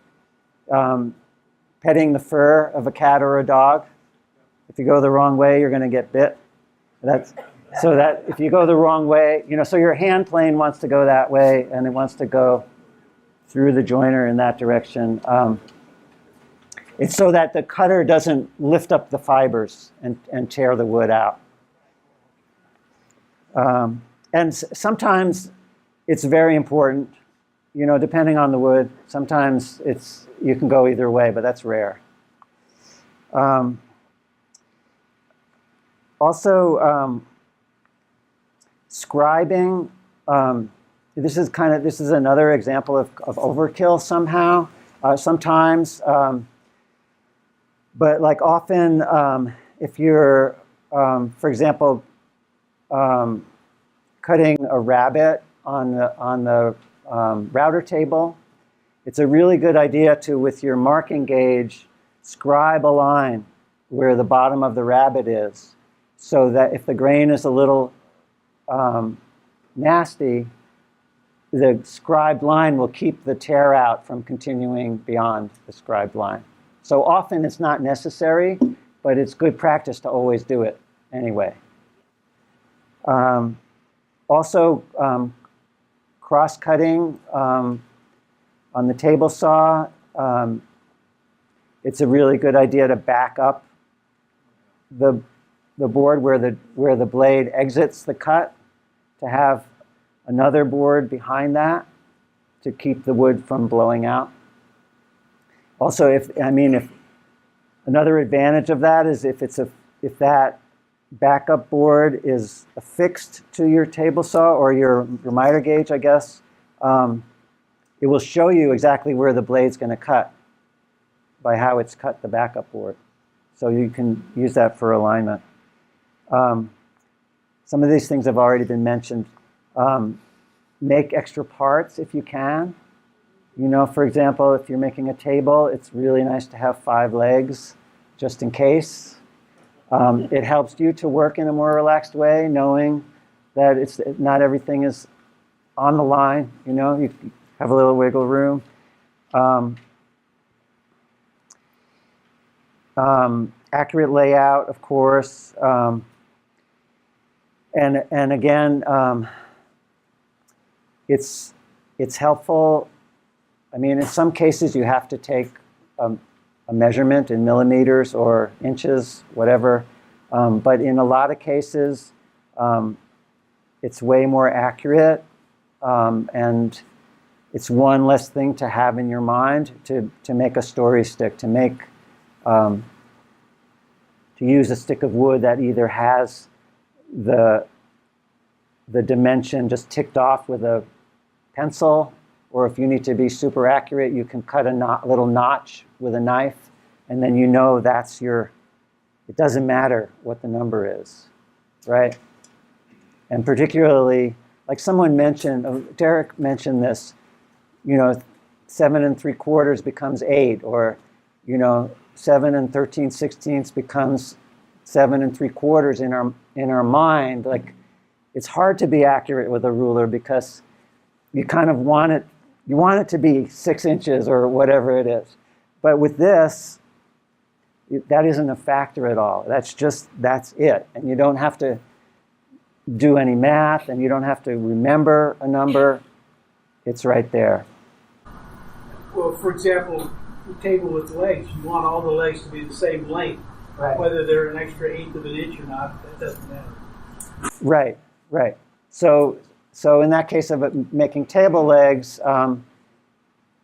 petting the fur of a cat or a dog. If you go the wrong way, you're going to get bit. So that if you go the wrong way, so your hand plane wants to go that way, and it wants to go through the joiner in that direction. It's so that the cutter doesn't lift up the fibers and tear the wood out. And sometimes it's very important, depending on the wood. Sometimes you can go either way, but that's rare. Also, scribing. This is another example of overkill somehow. Sometimes, but like often, if you're, for example, cutting a rabbet on the router table, it's a really good idea to, with your marking gauge, scribe a line where the bottom of the rabbet is, so that if the grain is a little nasty, the scribed line will keep the tear out from continuing beyond the scribed line. So often it's not necessary, but it's good practice to always do it anyway. Also, cross-cutting on the table saw. It's a really good idea to back up the board where the blade exits the cut, to have another board behind that to keep the wood from blowing out. Also, if another advantage of that is if that backup board is affixed to your table saw or your miter gauge, I guess, it will show you exactly where the blade's going to cut by how it's cut the backup board. So you can use that for alignment. Some of these things have already been mentioned. Make extra parts if you can. For example, if you're making a table, it's really nice to have 5 legs just in case. It helps you to work in a more relaxed way, knowing that not everything is on the line. You have a little wiggle room. Accurate layout, of course. And again, it's helpful. In some cases, you have to take a measurement in millimeters or inches, whatever. But in a lot of cases, it's way more accurate, and it's one less thing to have in your mind to make a story stick, to use a stick of wood that either has the dimension just ticked off with a pencil, or if you need to be super accurate, you can cut a little notch with a knife, and then that's it doesn't matter what the number is, right? And particularly, like someone mentioned, Derek mentioned this, 7 3/4 becomes 8, or 7 13/16 becomes 7 3/4 in our mind. Like, it's hard to be accurate with a ruler because you kind of want it to be 6 inches or whatever it is. But with this, that isn't a factor at all. That's it. And you don't have to do any math, and you don't have to remember a number. It's right there. Well, for example, the table with legs, you want all the legs to be the same length. Right. Whether they're an extra 1/8 of an inch or not, that doesn't matter. Right. So in that case of making table legs,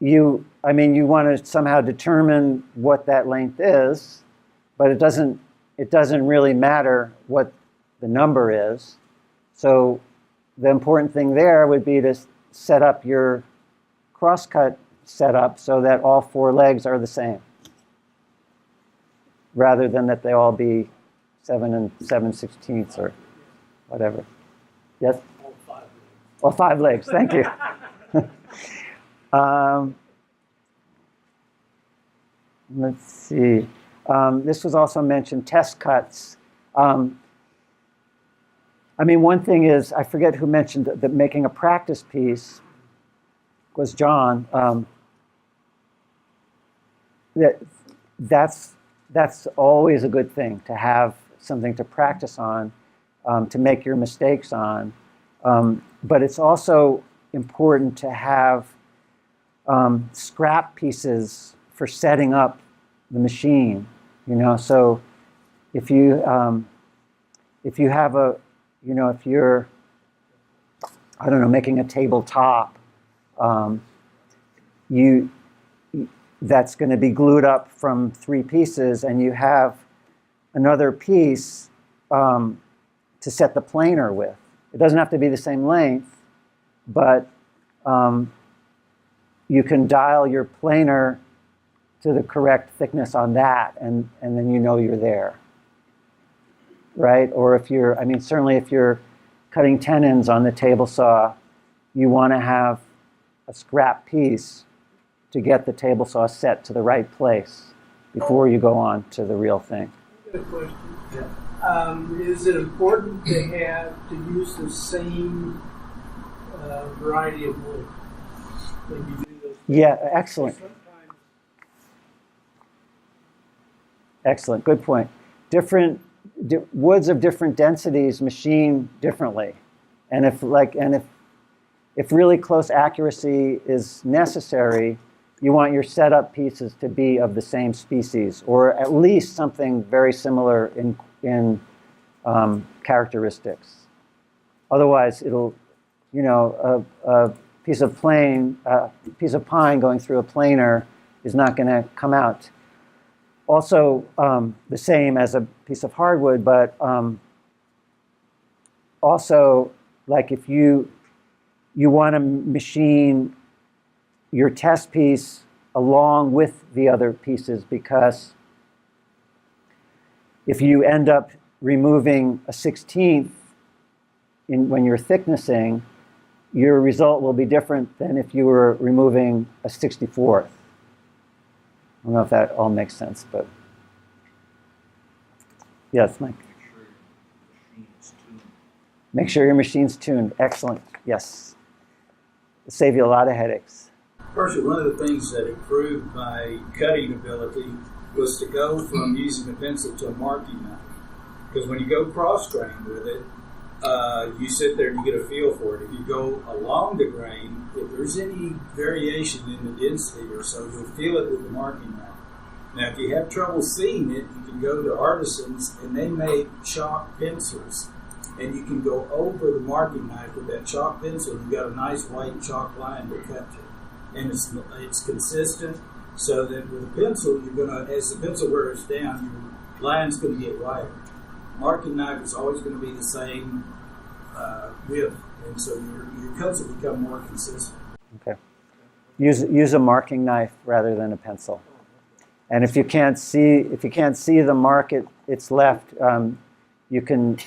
you want to somehow determine what that length is, but it doesn't really matter what the number is. So the important thing there would be to set up your crosscut setup so that all 4 legs are the same, rather than that they all be 7 7/16 or whatever. Yes? All 5 legs. Thank you. Let's see. This was also mentioned, test cuts. One thing is, I forget who mentioned that making a practice piece was John. That's always a good thing, to have something to practice on, to make your mistakes on. But it's also important to have scrap pieces for setting up the machine. So if you have if you're, I don't know, making a tabletop, that's going to be glued up from 3 pieces, and you have another piece to set the planer with. It doesn't have to be the same length, but you can dial your planer to the correct thickness on that, and then you're there, right? Or if you're, certainly if you're cutting tenons on the table saw, you want to have a scrap piece to get the table saw set to the right place before you go on to the real thing. I got a question. Is it important to use the same variety of wood when you do those? Yeah, excellent. Excellent, good point. Woods of different densities machine differently, and if really close accuracy is necessary, you want your setup pieces to be of the same species, or at least something very similar in characteristics. Otherwise, it'll, a piece of pine going through a planer is not going to come out also the same as a piece of hardwood, but also, like, if you want to machine your test piece along with the other pieces, because if you end up removing a 16th when you're thicknessing, your result will be different than if you were removing a 64th. I don't know if that all makes sense, but yes, Mike. Make sure your machine's tuned. Excellent. Yes. It'll save you a lot of headaches. Hershel, one of the things that improved my cutting ability was to go from using a pencil to a marking knife. Because when you go cross-grain with it, you sit there and you get a feel for it. If you go along the grain, if there's any variation in the density or so, you'll feel it with the marking knife. Now, if you have trouble seeing it, you can go to artisans, and they make chalk pencils. And you can go over the marking knife with that chalk pencil, and you've got a nice white chalk line to cut to. And it's consistent, so that with a pencil, you're going to, as the pencil wears down, your line's going to get wider. Marking knife is always going to be the same width, and so your cuts will become more consistent. Okay. Use a marking knife rather than a pencil. And if you can't see the mark it's left, you can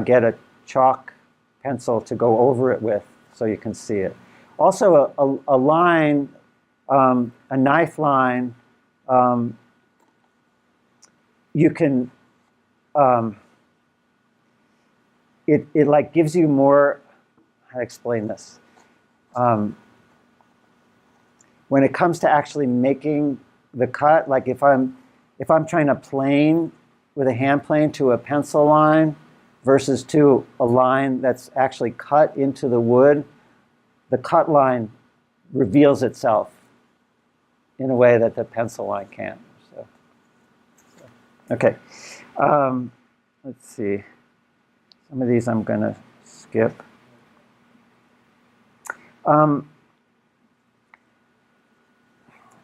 get a chalk pencil to go over it with, so you can see it. Also, a line, a knife line, you can, it like gives you more, how to explain this? When it comes to actually making the cut, like if I'm trying to plane with a hand plane to a pencil line versus to a line that's actually cut into the wood, the cut line reveals itself in a way that the pencil line can't. So okay, let's see. Some of these I'm going to skip.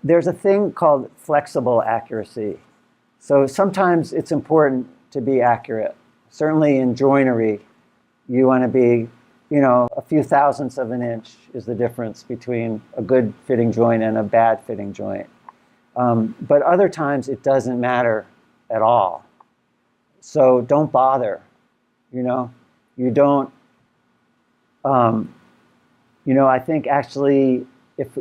There's a thing called flexible accuracy. So sometimes it's important to be accurate. Certainly in joinery, you want to be, a few thousandths of an inch is the difference between a good fitting joint and a bad fitting joint. But other times it doesn't matter at all. So don't bother, you don't, I think actually if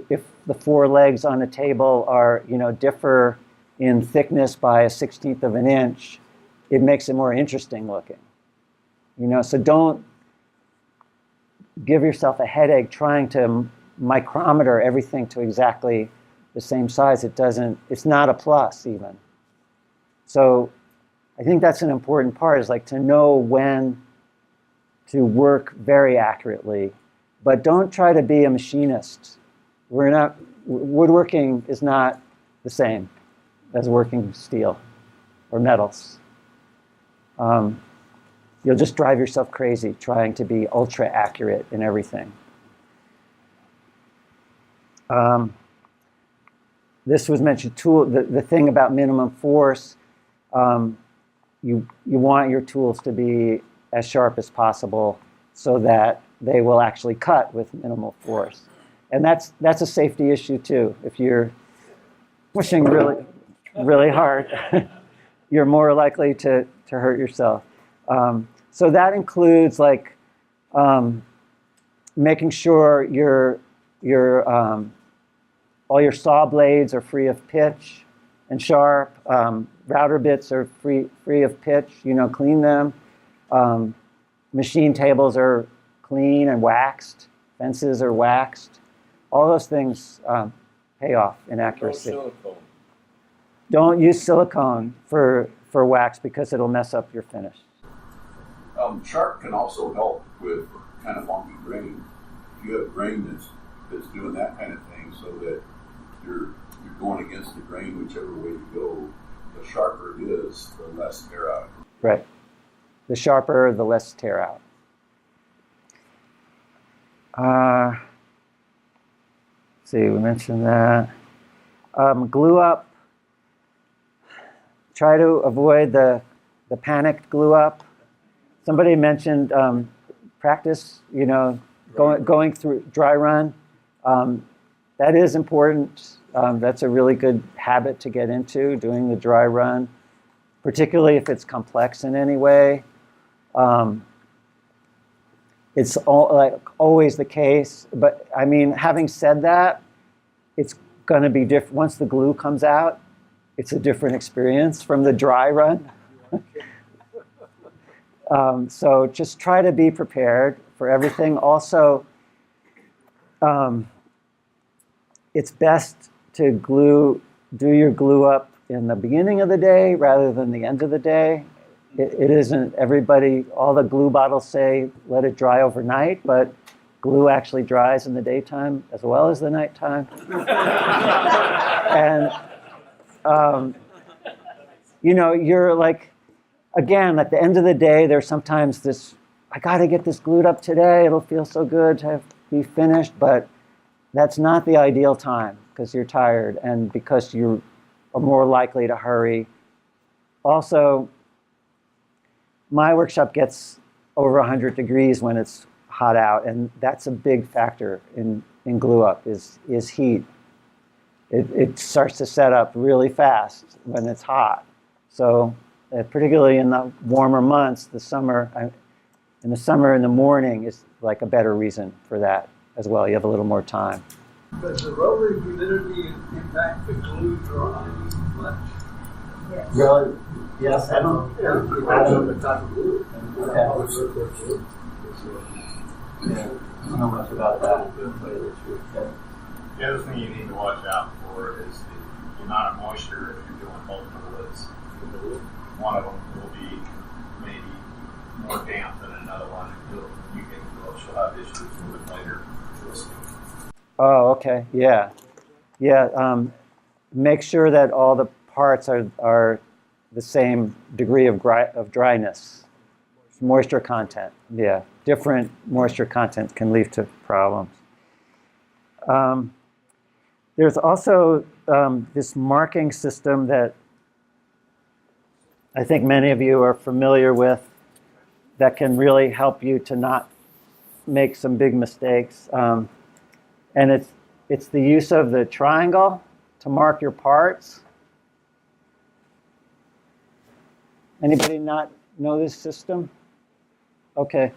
the four legs on a table are, differ in thickness by a 1/16 of an inch, it makes it more interesting looking. So don't give yourself a headache trying to micrometer everything to exactly the same size. It's not a plus even. So I think that's an important part, is like to know when to work very accurately, but don't try to be a machinist. Woodworking is not the same as working steel or metals. You'll just drive yourself crazy trying to be ultra accurate in everything. This was mentioned, the thing about minimum force, you want your tools to be as sharp as possible so that they will actually cut with minimal force. And that's a safety issue too. If you're pushing really, really hard, you're more likely to hurt yourself. So that includes like making sure all your saw blades are free of pitch and sharp. Router bits are free of pitch. Clean them. Machine tables are clean and waxed. Fences are waxed. All those things pay off in accuracy. No silicone. Don't use silicone for wax because it'll mess up your finish. Sharp can also help with kind of funky grain. If you have a grain that's doing that kind of thing, so that you're going against the grain whichever way you go, the sharper it is, the less tear out. Right. The sharper, the less tear out. Let's see, we mentioned that. Glue up. Try to avoid the panicked glue up. Somebody mentioned practice, going through dry run. That is important. That's a really good habit to get into, doing the dry run, particularly if it's complex in any way. It's always the case, but I mean, having said that, it's going to be different. Once the glue comes out, it's a different experience from the dry run. So just try to be prepared for everything. Also, it's best to do your glue up in the beginning of the day rather than the end of the day. It isn't everybody, all the glue bottles say let it dry overnight, but glue actually dries in the daytime as well as the nighttime. And, you're like, again, at the end of the day, there's sometimes this, I got to get this glued up today. It'll feel so good to be finished, but that's not the ideal time because you're tired and because you are more likely to hurry. Also, my workshop gets over 100 degrees when it's hot out, and that's a big factor in glue up is heat. It starts to set up really fast when it's hot. So particularly in the warmer months, in the summer in the morning is like a better reason for that. as well. You have a little more time. Does the rotary humidity impact the glue drying much? Really? Yes, I don't. Depends on the type of glue. Okay. Yeah, I don't know much about that. The other thing you need to watch out for is the amount of moisture if you're doing multiple lids. One of them will be maybe more damp than another one. She'll have issues with it later. Oh, okay. Yeah. Yeah. Make sure that all the parts are the same degree of dryness. Moisture content. Yeah. Different moisture content can lead to problems. There's also this marking system that I think many of you are familiar with that can really help you to not make some big mistakes. And it's the use of the triangle to mark your parts. Anybody not know this system? Okay.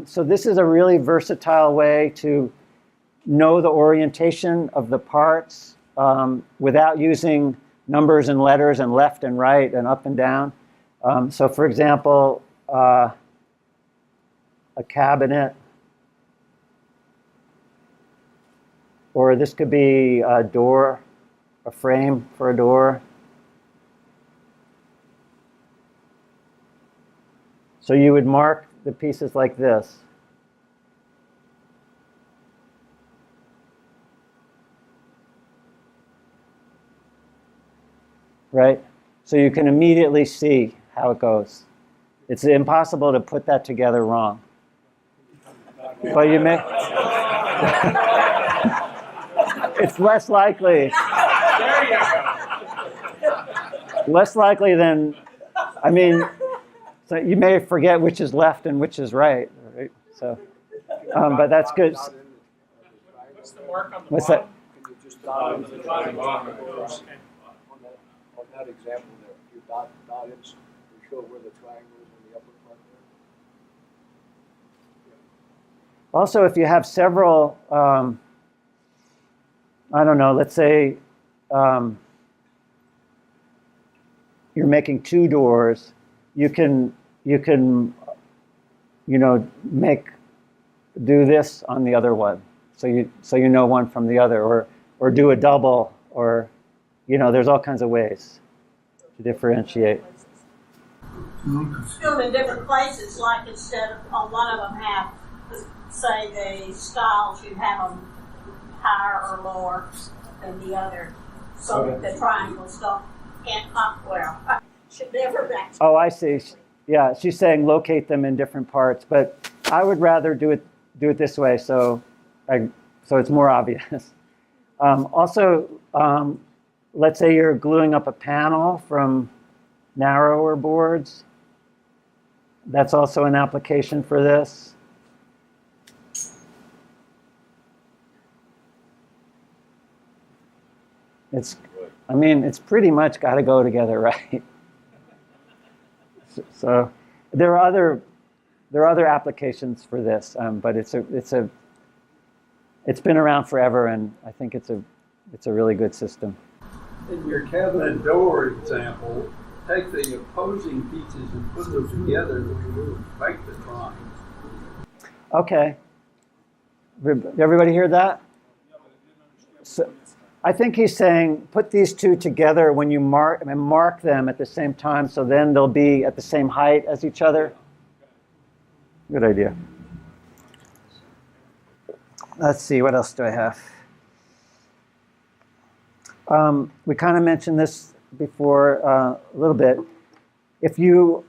So this is a really versatile way to know the orientation of the parts without using numbers and letters and left and right and up and down. So for example, a cabinet, or this could be a door, a frame for a door. So you would mark the pieces like this. Right? So you can immediately see how it goes. It's impossible to put that together wrong. But you may... It's less likely. There you go. Less likely than, I mean, so you may forget which is left and which is right. So, but that's good. What's the mark on the What's bottom? that? Can you just dot it? On that example there, you dot it, you show where the triangle is in the upper part there. Also, if you have several, I don't know, let's say you're making two doors, you can do this on the other one, so you know one from the other, or do a double, or there's all kinds of ways to differentiate. Do them in different places, like instead of on one of them have, say, the styles, you have them higher or lower than the other, so that the triangles can't pop well. Should never match. Oh, I see. Yeah, she's saying locate them in different parts, but I would rather do it this way, so it's more obvious. Also, let's say you're gluing up a panel from narrower boards. That's also an application for this. It's pretty much got to go together, right? So there are other applications for this, but it's been around forever, and I think it's a really good system. In your cabinet door example, take the opposing pieces and put them together to make the triangle. Okay. Everybody hear that? So, I think he's saying put these two together when you mark them at the same time, so then they'll be at the same height as each other. Good idea. Let's see, what else do I have? We kind of mentioned this before a little bit. If you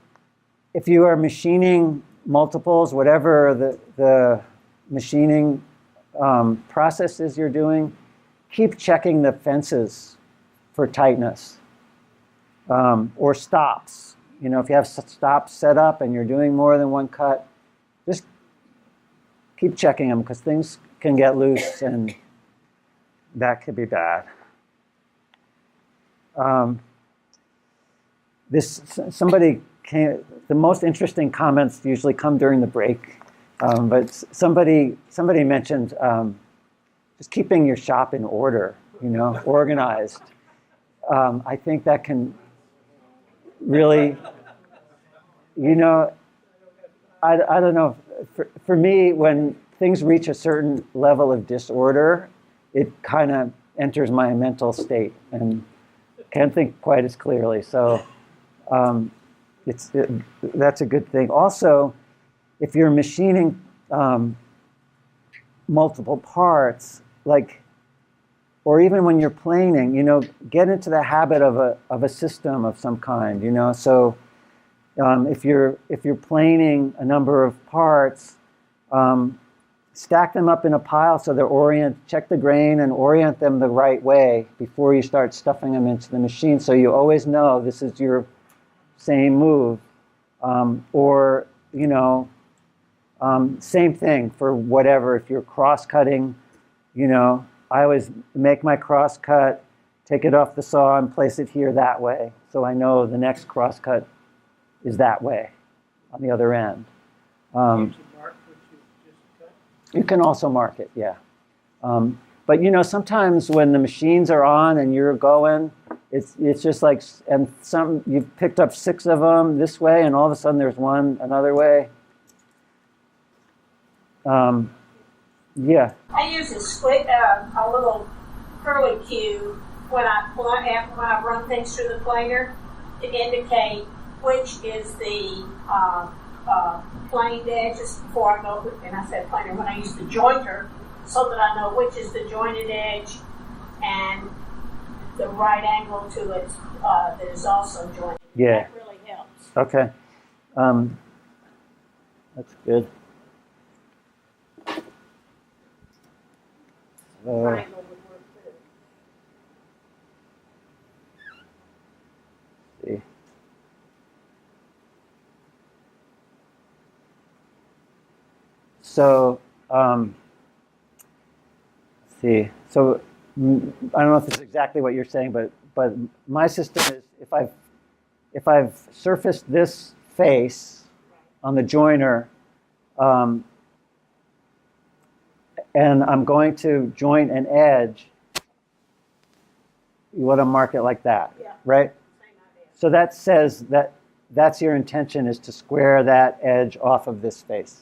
are machining multiples, whatever the machining process is you're doing, keep checking the fences for tightness or stops. If you have stops set up and you're doing more than one cut, just keep checking them, because things can get loose and that could be bad. The most interesting comments usually come during the break. But somebody mentioned just keeping your shop in order, organized. I think that can really, I don't know. For me, when things reach a certain level of disorder, it kind of enters my mental state and can't think quite as clearly. So that's a good thing. Also, if you're machining multiple parts, or even when you're planing, get into the habit of a system of some kind, So if you're planing a number of parts, stack them up in a pile so they're check the grain and orient them the right way before you start stuffing them into the machine, so you always know this is your same move. Same thing for whatever. If you're cross-cutting, I always make my cross-cut, take it off the saw and place it here that way, so I know the next cross-cut is that way on the other end. You can also mark it, yeah. But sometimes when the machines are on and you're going, it's just like, and you've picked up 6 of them this way, and all of a sudden there's one another way. Yeah. I use a little curly cue when I run things through the planer to indicate which is the planed edges before I go. And I said planer when I use the jointer, so that I know which is the jointed edge and the right angle to it that is also jointed. Yeah. That really helps. Okay. That's good. Triangle would work too. See. So, let's see. So, I don't know if this is exactly what you're saying, but my system is if I've surfaced this face on the joiner, and I'm going to join an edge, you want to mark it like that, right? So that says that's your intention, is to square that edge off of this face.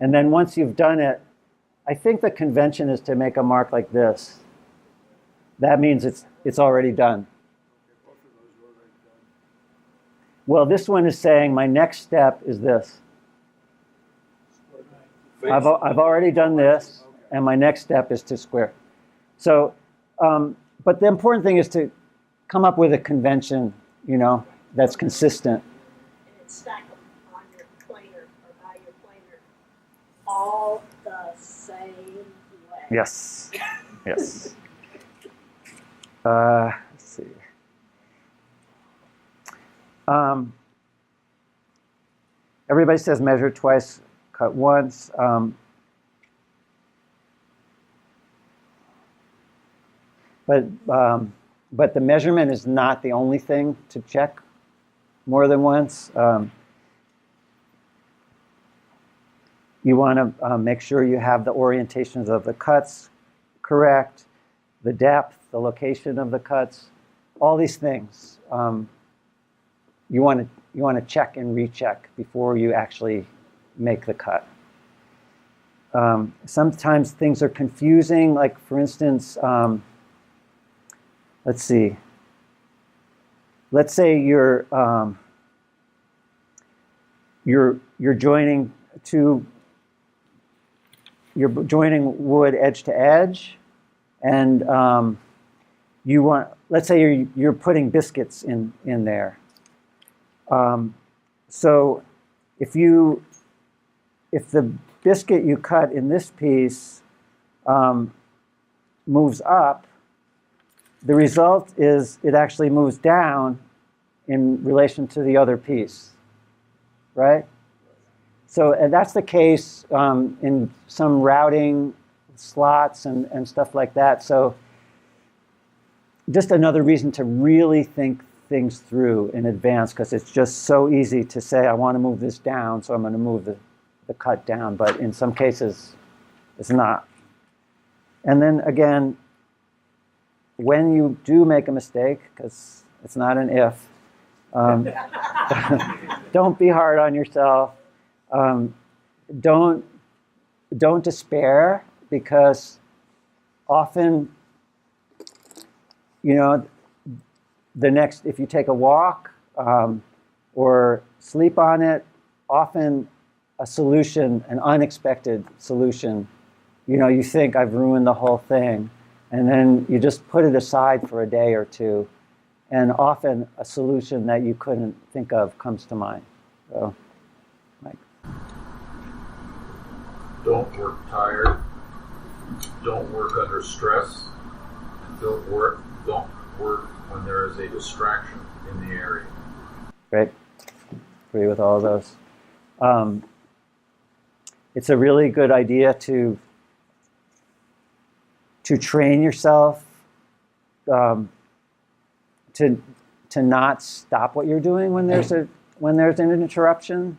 And then once you've done it, I think the convention is to make a mark like this. That means it's already done. Well, this one is saying my next step is this. I've already done this, and my next step is to square. So, but the important thing is to come up with a convention, that's consistent. And stack them on your planer or by your planer all the same way. Yes. Yes. Let's see. Everybody says measure twice, cut once. But the measurement is not the only thing to check more than once. You want to make sure you have the orientations of the cuts correct, the depth, the location of the cuts, all these things. You want to check and recheck before you actually make the cut. Sometimes things are confusing. Like for instance, let's see. Let's say you're joining you're joining wood edge to edge, and let's say you're putting biscuits in there. So if the biscuit you cut in this piece moves up, the result is it actually moves down in relation to the other piece, right? So and that's the case in some routing slots and stuff like that. So just another reason to really think things through in advance, because it's just so easy to say, I want to move this down, so I'm going to move the cut down, but in some cases it's not. And then again, when you do make a mistake, because it's not an if, don't be hard on yourself. Don't despair, because often, if you take a walk or sleep on it, often a solution, an unexpected solution, you think I've ruined the whole thing, and then you just put it aside for a day or two, and often a solution that you couldn't think of comes to mind. So, Mike. Don't work tired. Don't work under stress. Don't work when there is a distraction in the area. Great. Agree with all of those. It's a really good idea to train yourself to not stop what you're doing when there's an interruption.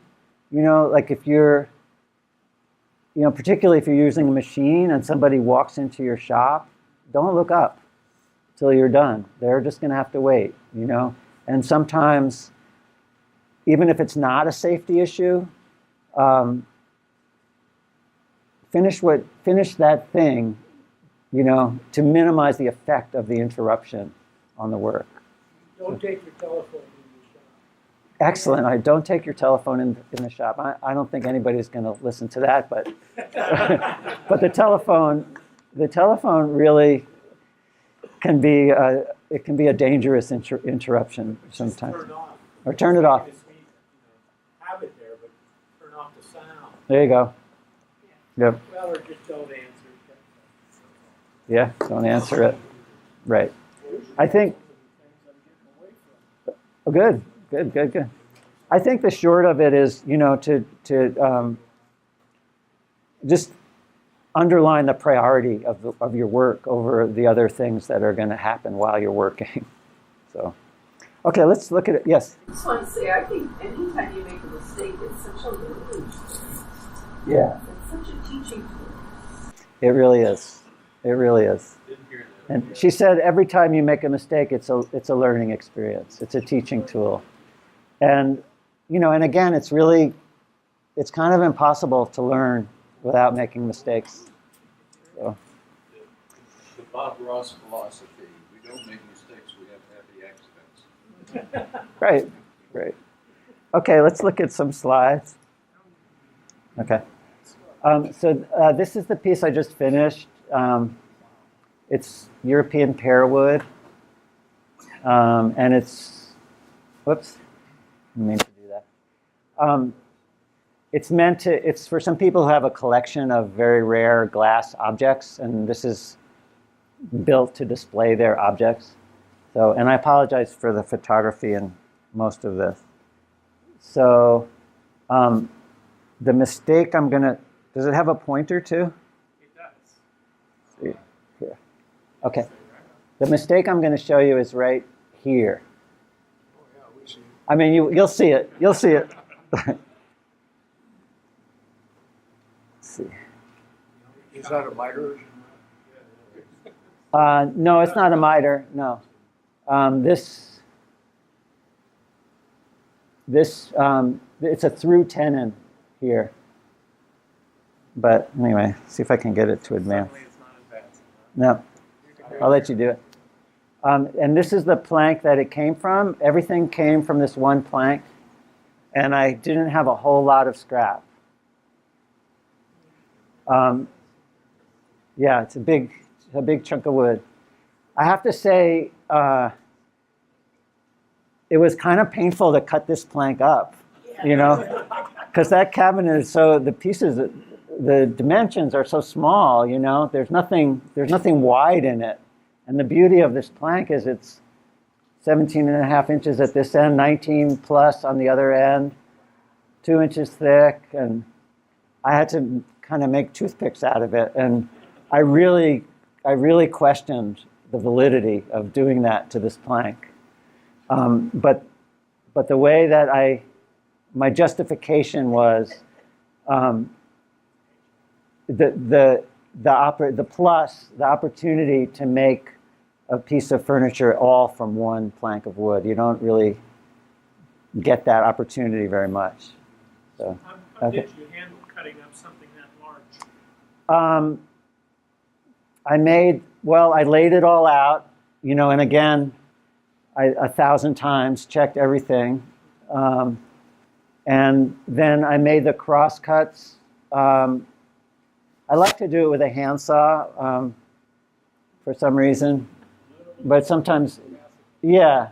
Like if you're, particularly if you're using a machine and somebody walks into your shop, don't look up till you're done. They're just going to have to wait, And sometimes, even if it's not a safety issue, finish that thing, to minimize the effect of the interruption on the work. Don't take your telephone in the shop. Excellent. Don't take your telephone in the shop. I don't think anybody's going to listen to that, but but the telephone really can be a dangerous interruption sometimes. Turn it off. Or turn it off. Have it there, but turn off the sound. There you go. Yep. Well, or just don't answer. Yeah, don't answer it. Right. I think. Oh, good. I think the short of it is, to just underline the priority of your work over the other things that are going to happen while you're working. So, okay, let's look at it. Yes. I just want to say, I think anytime you make a mistake, it's such a learning. Yeah. It's such a teaching tool. It really is. It really is. And she said every time you make a mistake, it's a learning experience. It's a teaching tool. And, and again, it's kind of impossible to learn without making mistakes. So. The Bob Ross philosophy, we don't make mistakes, we have happy accidents. Right. Okay, let's look at some slides. Okay. This is the piece I just finished. It's European pearwood, and it's, whoops, I didn't mean to do that. It's for some people who have a collection of very rare glass objects, and this is built to display their objects. So, and I apologize for the photography in most of this. So, the mistake does it have a pointer too? It does. See, here. Okay. The mistake I'm going to show you is right here. I mean, you'll see it. You'll see it. Let's see. Is that a miter? No, it's not a miter. No. This it's a through tenon here. But anyway, see if I can get it to advance. No, I'll let you do it. And this is the plank that it came from. Everything came from this one plank, and I didn't have a whole lot of scrap. Yeah, it's a big chunk of wood. I have to say, it was kind of painful to cut this plank up, because that cabinet is the dimensions are so small, there's nothing wide in it. And the beauty of this plank is it's 17.5 inches at this end, 19 plus on the other end, 2 inches thick, and I had to kind of make toothpicks out of it. And I really questioned the validity of doing that to this plank. But the way that my justification was, the opportunity to make a piece of furniture all from one plank of wood. You don't really get that opportunity very much. So, How did you handle cutting up something that large? I laid it all out, and again, I 1,000 times checked everything. And then I made the cross cuts. I like to do it with a handsaw for some reason, but sometimes, yeah.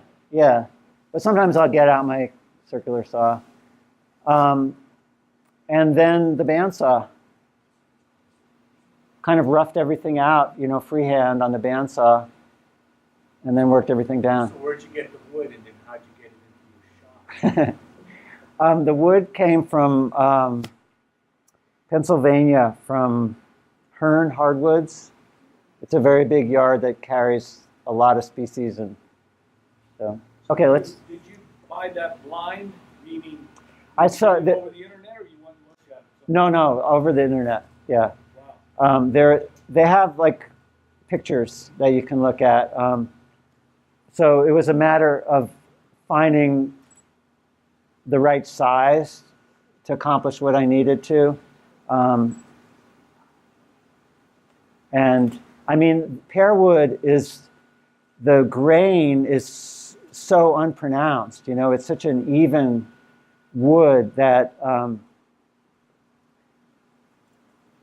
But sometimes I'll get out my circular saw. And then the bandsaw. Kind of roughed everything out, freehand on the bandsaw, and then worked everything down. So where'd you get the wood, and then how'd you get it into your shop? The wood came from Pennsylvania, from Hearn Hardwoods. It's a very big yard that carries a lot of species, and so. Okay, let's. Did you buy that blind? Meaning, I saw that over the internet, or you want to look at it? No, over the internet. Yeah. They have like pictures that you can look at. So it was a matter of finding the right size to accomplish what I needed to. And I mean, pear wood the grain is so unpronounced. It's such an even wood that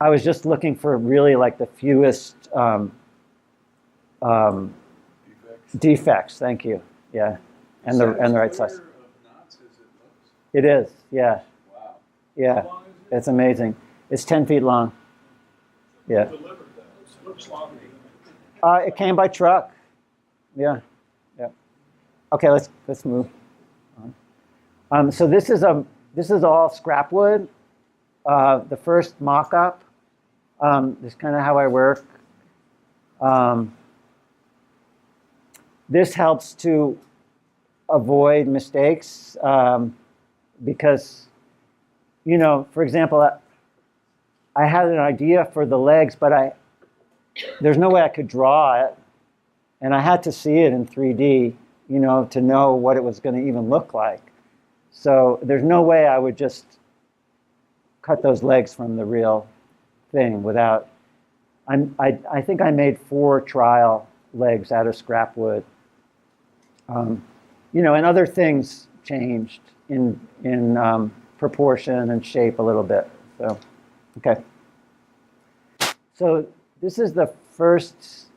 I was just looking for really like the fewest defects. Thank you. Yeah, and the right size. It is. Yeah. Wow. Yeah, it's amazing. It's 10 feet long. Yeah. It came by truck. Yeah. Okay, let's move on. So this is all scrap wood. The first mock-up. This is kind of how I work. This helps to avoid mistakes because, for example, I had an idea for the legs, but there's no way I could draw it, and I had to see it in 3D, to know what it was going to even look like. So there's no way I would just cut those legs from the real thing without. I think I made 4 trial legs out of scrap wood. And other things changed in proportion and shape a little bit. So, okay. So this is the first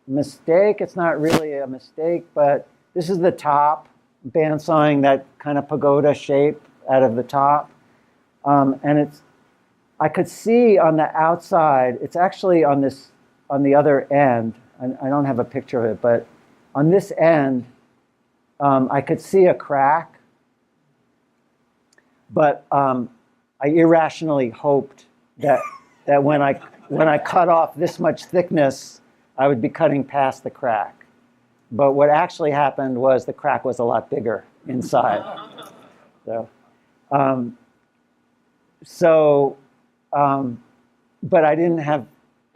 mistake. It's not really a mistake, but this is the top, bandsawing that kind of pagoda shape out of the top. And I could see on the outside, it's actually on the other end. I don't have a picture of it, but on this end, I could see a crack. But I irrationally hoped that when I cut off this much thickness, I would be cutting past the crack. But what actually happened was the crack was a lot bigger inside. But I didn't have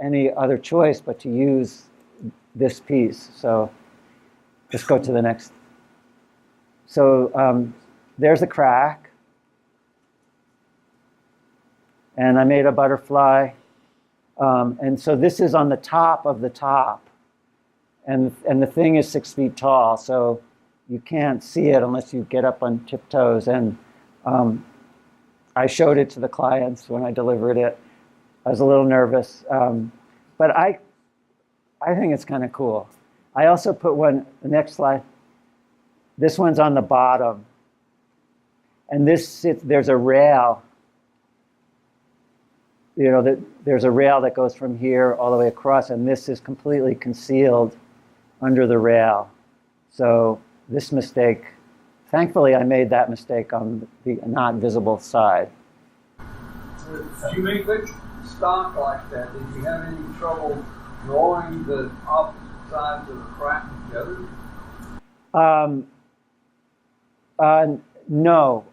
any other choice but to use this piece. So let's go to the next. So there's a crack. And I made a butterfly. And so this is on the top of the top. And the thing is 6 feet tall, so you can't see it unless you get up on tiptoes. And I showed it to the clients when I delivered it. I was a little nervous, but I think it's kind of cool. I also put the next slide. This one's on the bottom, and there's a rail. There's a rail that goes from here all the way across, and this is completely concealed under the rail. So this mistake, thankfully I made that mistake on the not visible side. Did you make it stock like that? Did you have any trouble drawing the opposite sides of the crack together? No,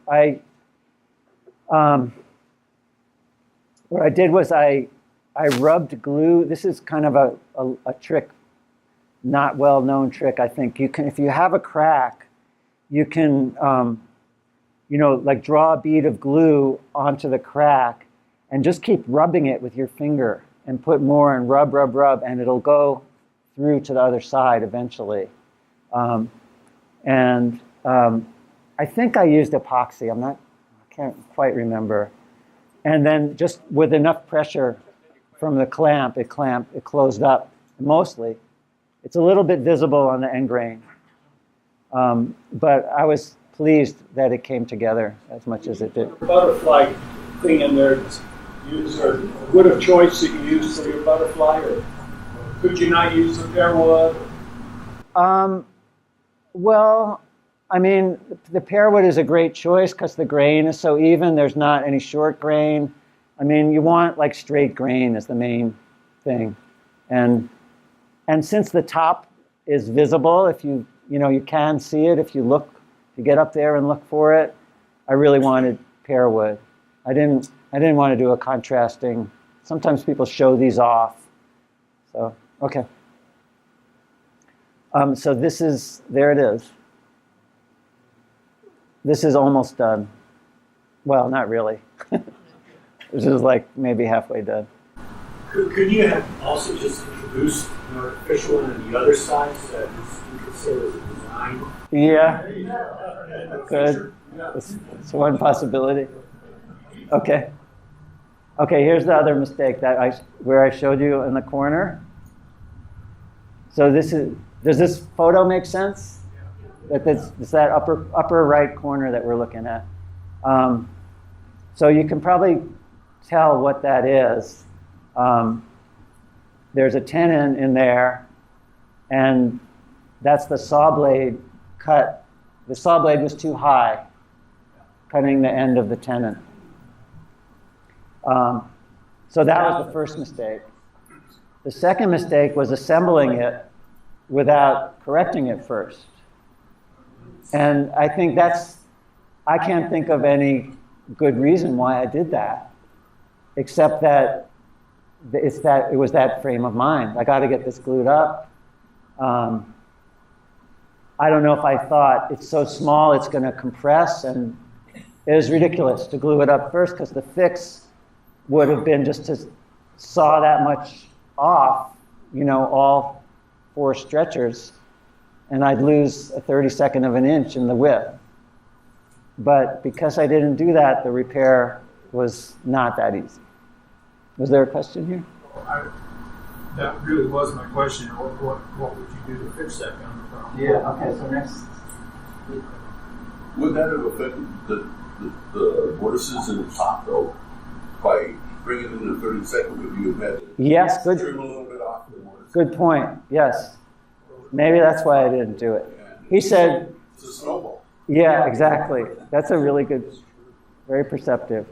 what I did was I rubbed glue. This is kind of a trick, not well-known trick, I think. You can, if you have a crack, you can, like draw a bead of glue onto the crack and just keep rubbing it with your finger and put more and rub, and it'll go through to the other side eventually. I think I used epoxy. I can't quite remember. And then just with enough pressure from the clamp, it closed up mostly. It's a little bit visible on the end grain. But I was pleased that it came together as much as it did. Butterfly thing in there, is there wood of choice that you use for your butterfly, or could you not use the pear wood? Well, I mean, the pear wood is a great choice because the grain is so even. There's not any short grain. I mean, you want like straight grain is the main thing. And since the top is visible, if you can see it if you get up there and look for it, I really wanted pear wood. I didn't want to do a contrasting. Sometimes people show these off. So, okay. So there it is. This is almost done. Well, not really. This is like maybe halfway done. Could you have also just introduced an artificial one on the other side so that you could say it was a design? Yeah. Good. It's one possibility. Okay. Okay, here's the other mistake where I showed you in the corner. So does this photo make sense? It's that upper right corner that we're looking at. So you can probably tell what that is. There's a tenon in there, and that's the saw blade cut. The saw blade was too high, cutting the end of the tenon. So that was the first mistake. The second mistake was assembling it without correcting it first. And I think I can't think of any good reason why I did that, except that it was that frame of mind. I got to get this glued up. I don't know if I thought it's so small it's going to compress, and it was ridiculous to glue it up first because the fix would have been just to saw that much off, all 4 stretchers, and I'd lose a 32nd of an inch in the width. But because I didn't do that, the repair was not that easy. Was there a question here? That really was my question. What would you do to fix that kind of problem? Yeah, okay, so next. Would that have affected the vortices in the top, though? By bringing it in the 32nd, would you have had to yes, good, trim a little bit off the vortices? Good point, yes. Maybe that's why I didn't do it. He said... It's a snowball. Yeah, exactly. That's a really good, very perceptive.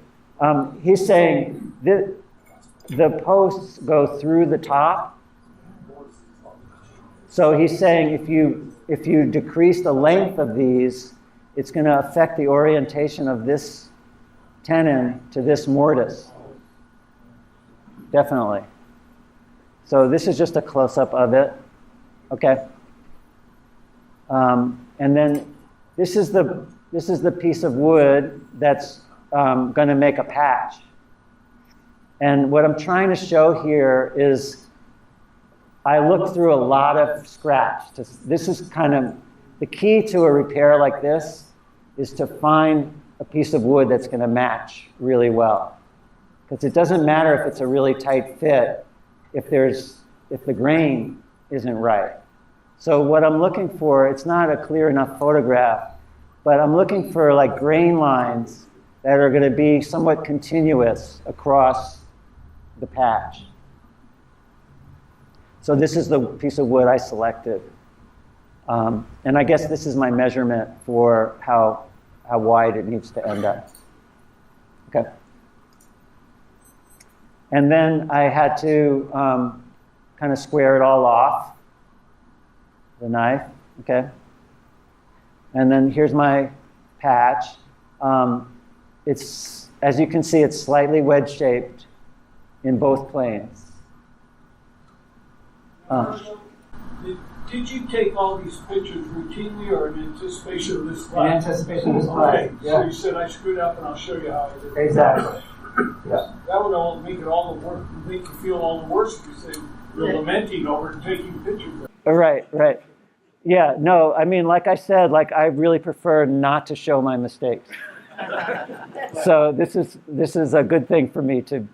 He's saying the posts go through the top. So he's saying if you decrease the length of these, it's going to affect the orientation of this tenon to this mortise. Definitely. So this is just a close-up of it. Okay. And then this is the piece of wood that's going to make a patch. And what I'm trying to show here is I looked through a lot of scratch. This is kind of the key to a repair like this is to find a piece of wood that's going to match really well. Because it doesn't matter if it's a really tight fit if the grain isn't right. So what I'm looking for, it's not a clear enough photograph, but I'm looking for like grain lines that are going to be somewhat continuous across the patch. So this is the piece of wood I selected. And I guess this is my measurement for how wide it needs to end up. Okay. And then I had to kind of square it all off, the knife, okay? And then here's my patch. It's, as you can see, it's slightly wedge-shaped. in both planes. Did you take all these pictures routinely or in anticipation of this In class? anticipation of this class, Okay, so yeah. you said I screwed up and I'll show you how I did it. Exactly. Yeah. That would all make it all the worse, make you feel all the worse if you say you're lamenting over taking pictures. Right, right. Yeah, no, I mean, like I said, like I really prefer not to show my mistakes. So this is a good thing for me to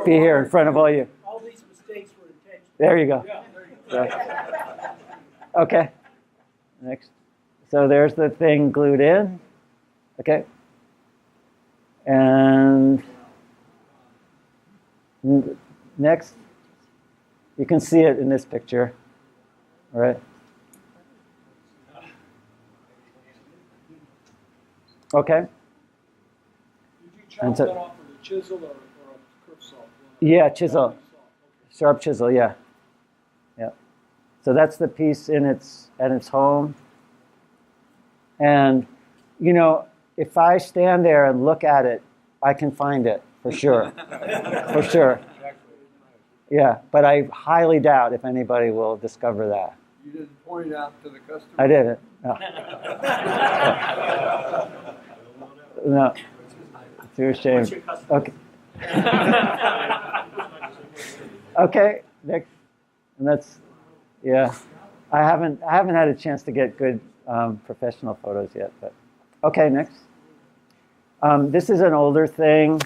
be here in front of all you. All these mistakes were intentional. There you go. Yeah, there you go. Right. Okay. Next. So there's the thing glued in. Okay. And next, you can see it in this picture. All right. Okay. Did you chop And so- that off with a chisel or a curved saw? Yeah, chisel. Sharp chisel, yeah. Yeah. So that's the piece at its home. And, you know, if I stand there and look at it, I can find it, for sure. For sure. Yeah, but I highly doubt if anybody will discover that. You didn't point it out to the customer? I didn't. No. No. Too ashamed. Okay. Okay, next. And that's, yeah. I haven't had a chance to get good professional photos yet, but okay, next. This is an older thing.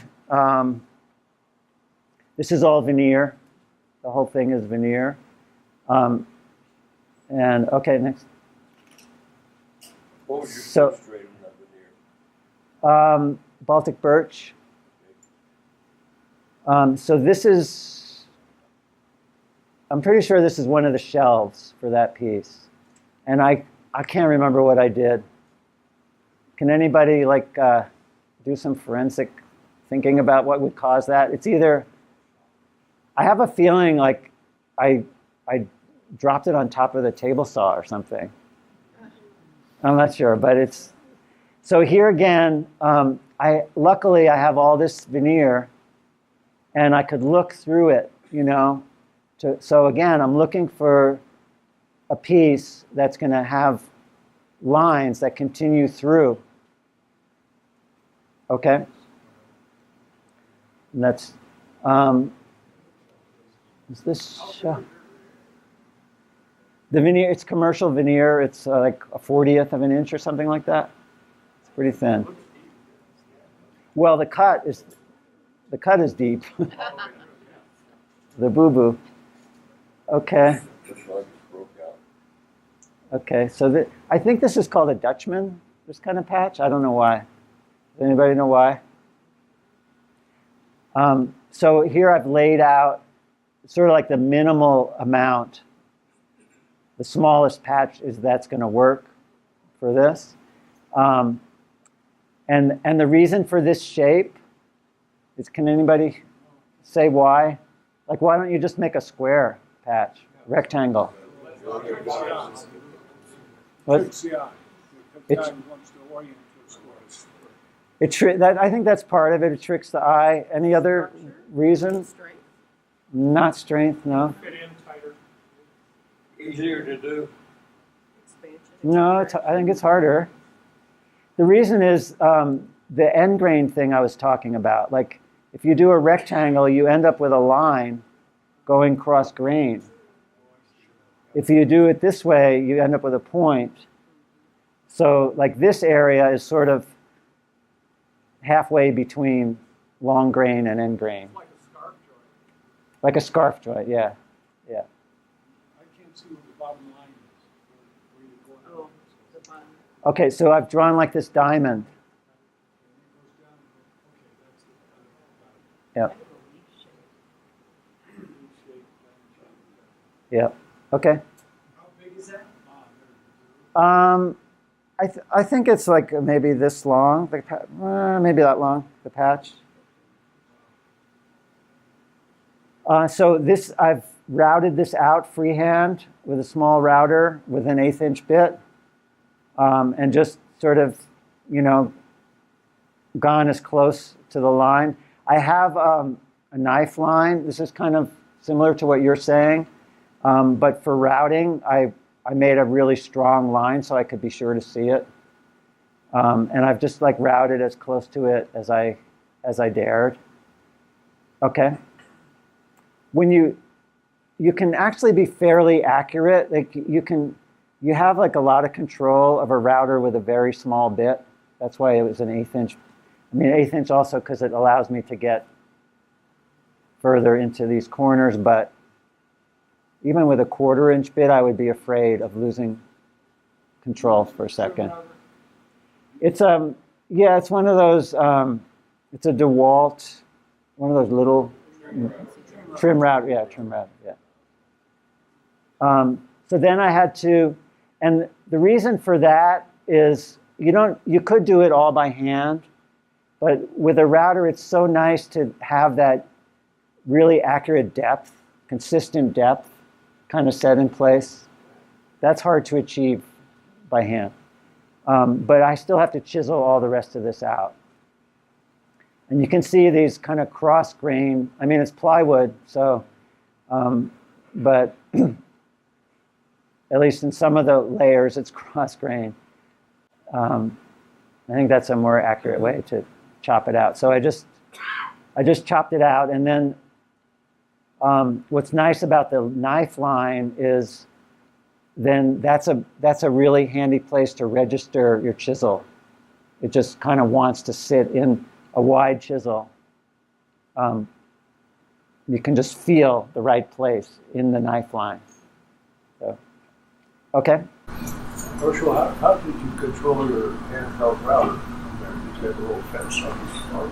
This is all veneer. The whole thing is veneer. And okay, next. What was your So- substrate on that veneer? Baltic birch. So this is, I'm pretty sure this is one of the shelves for that piece. And I can't remember what I did. Can anybody like do some forensic thinking about what would cause that? It's either, I have a feeling like I dropped it on top of the table saw or something. I'm not sure, but it's, so here again, luckily I have all this veneer and I could look through it, you know. So again, I'm looking for a piece that's going to have lines that continue through. Okay? And that's, is this, the veneer, it's commercial veneer. It's like a 40th of an inch or something like that. It's pretty thin. Well, the cut is deep. The boo-boo. Okay. Okay, so I think this is called a Dutchman, this kind of patch. I don't know why. Does anybody know why? So here I've laid out sort of like the minimal amount. The smallest patch is that's going to work for this. And the reason for this shape is, can anybody say why? Like, why don't you just make a square patch, rectangle? What? Tricks the eye. The guy who wants to orient to a square. I think that's part of it. It tricks the eye. Any other reason? Not strength, no. Fit in tighter. Easier to do. No, I think it's harder. The reason is the end grain thing I was talking about. Like, if you do a rectangle, you end up with a line going cross grain. If you do it this way, you end up with a point. So, like, this area is sort of halfway between long grain and end grain. Like a scarf joint. Like a scarf joint, yeah. Yeah. I can't see what the bottom line is. Where you're going. Oh, the bottom. Okay, so I've drawn like this diamond. Yep. Yep. Okay. How big is that? I think it's like maybe this long, maybe that long, the patch. So this, I've routed this out freehand with a small router with an 1/8 inch bit, and just sort of, you know, gone as close to the line. I have a knife line. This is kind of similar to what you're saying, but for routing, I made a really strong line so I could be sure to see it. And I've just like routed as close to it as I dared. Okay. When you can actually be fairly accurate. Like you have like a lot of control of a router with a very small bit. That's why it was an 1/8 inch. I mean, 1/8 inch also because it allows me to get further into these corners, but even with a 1/4 inch bit, I would be afraid of losing control for a second. It's yeah, it's one of those. It's a DeWalt, one of those little trim router. Yeah, trim router. Yeah. So then I had to, and the reason for that is you could do it all by hand, but with a router, it's so nice to have that really accurate depth, consistent depth, kind of set in place. That's hard to achieve by hand. But I still have to chisel all the rest of this out. And you can see these kind of cross grain. I mean, it's plywood, so, but at least in some of the layers, it's cross grain. I think that's a more accurate way to chop it out. So I just chopped it out, and then what's nice about the knife line is then that's a really handy place to register your chisel. It just kind of wants to sit in a wide chisel. You can just feel the right place in the knife line. So, okay. Hershel, how did you control your handheld router? You had a little fence on the start.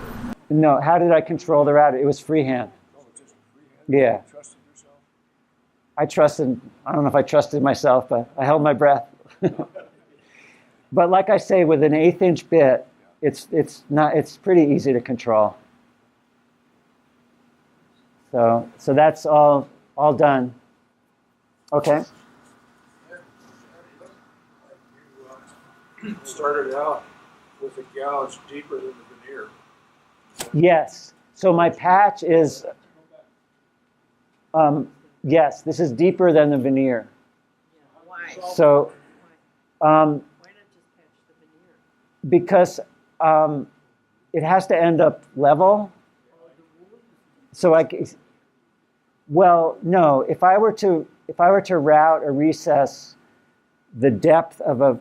No, how did I control the router? It was freehand. Oh, it's just freehand? Yeah. You trusted yourself? I don't know if I trusted myself, but I held my breath. But like I say, with an 1/8 inch bit, it's pretty easy to control. So that's all done. Okay. You started out with a gouge deeper than the veneer. Yes. So my patch is, yes, this is deeper than the veneer. Why? So, Why not just patch the veneer? because it has to end up level. So well, no. If I were to route a recess the depth of a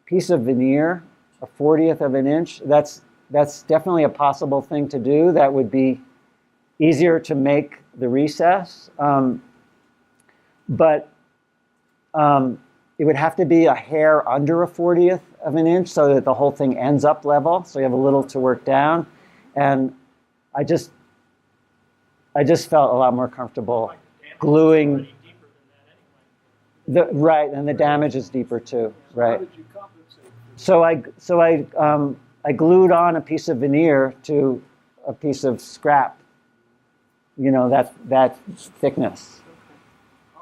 piece of veneer, a 1/40th of an inch, that's definitely a possible thing to do. That would be easier to make the recess, but it would have to be a hair under a 1/40th of an inch so that the whole thing ends up level. So you have a little to work down, and I just felt a lot more comfortable gluing. Right, and the damage is deeper too. Right. How did you compensate? So I glued on a piece of veneer to a piece of scrap. That thickness.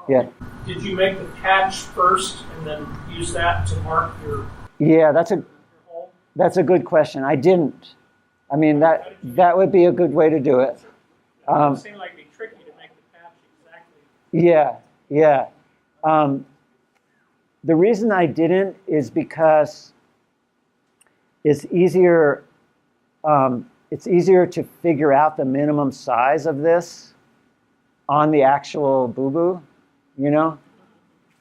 Yeah. Did you make the patch first and then use that to mark your Yeah, hole? that's a good question. I didn't. I mean, that would be a good way to do it. It seemed like it'd be tricky to make the patch exactly. Yeah. The reason I didn't is because it's easier to figure out the minimum size of this on the actual boo-boo,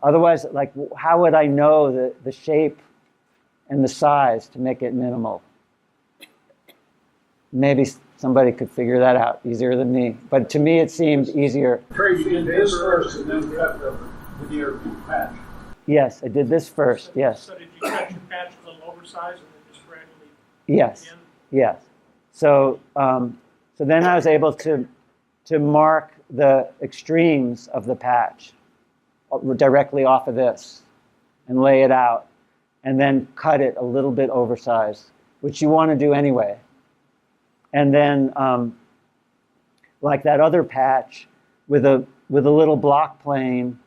Otherwise, like, how would I know the shape and the size to make it minimal? Maybe somebody could figure that out easier than me. But to me, it seemed easier. You did this first and then cut the veneer patch. Yes, I did this first, yes. So did you cut your patch a little oversized and then just gradually Yes, yes. So then I was able to mark the extremes of the patch directly off of this and lay it out and then cut it a little bit oversized, which you want to do anyway. And then, like that other patch, with a little block plane,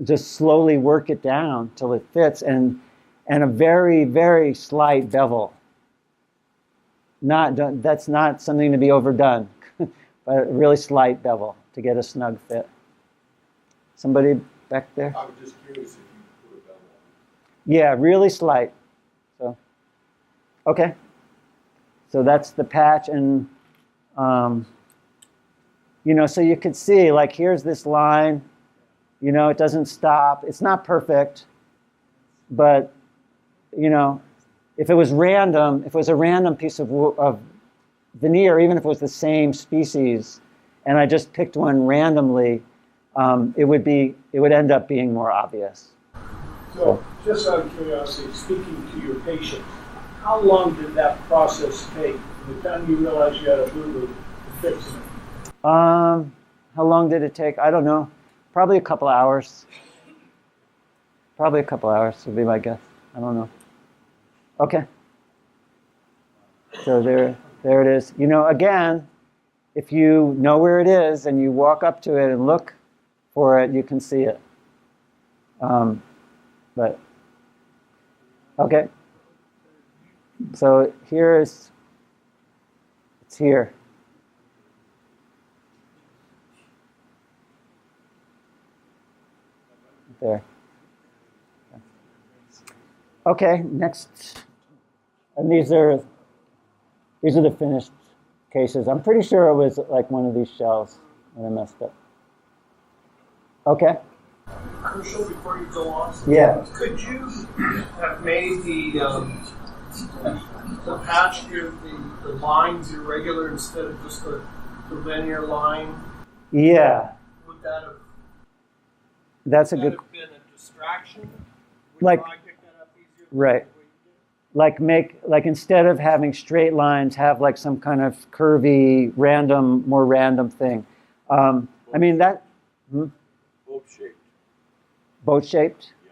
just slowly work it down till it fits, and a very, very slight bevel. that's not something to be overdone, but a really slight bevel to get a snug fit. Somebody back there? I was just curious if you put a bevel on. Yeah, really slight. So, okay. So that's the patch, and so you could see, like, here's this line. It doesn't stop. It's not perfect, but if it was random, if it was a random piece of veneer, even if it was the same species, and I just picked one randomly, it would end up being more obvious. So, just out of curiosity, speaking to your patient, how long did that process take from the time you realized you had a boo-boo to fixing it? How long did it take? I don't know. Probably a couple hours. Probably a couple hours would be my guess. I don't know. Okay. So there it is. Again, if you know where it is and you walk up to it and look for it, you can see it. But okay. So it's here. There. Okay, next. And these are the finished cases. I'm pretty sure it was like one of these shells when I messed up. Okay. Hershel, before you go on, yeah. Could you have made the patch here, the lines irregular instead of just the linear line? Yeah. Would that have? That's a would good. Have been a distraction? Would like. I pick that up easier? Right. Like instead of having straight lines, have like some kind of curvy, more random thing. I mean that. Boat-shaped. Boat-shaped? Yeah.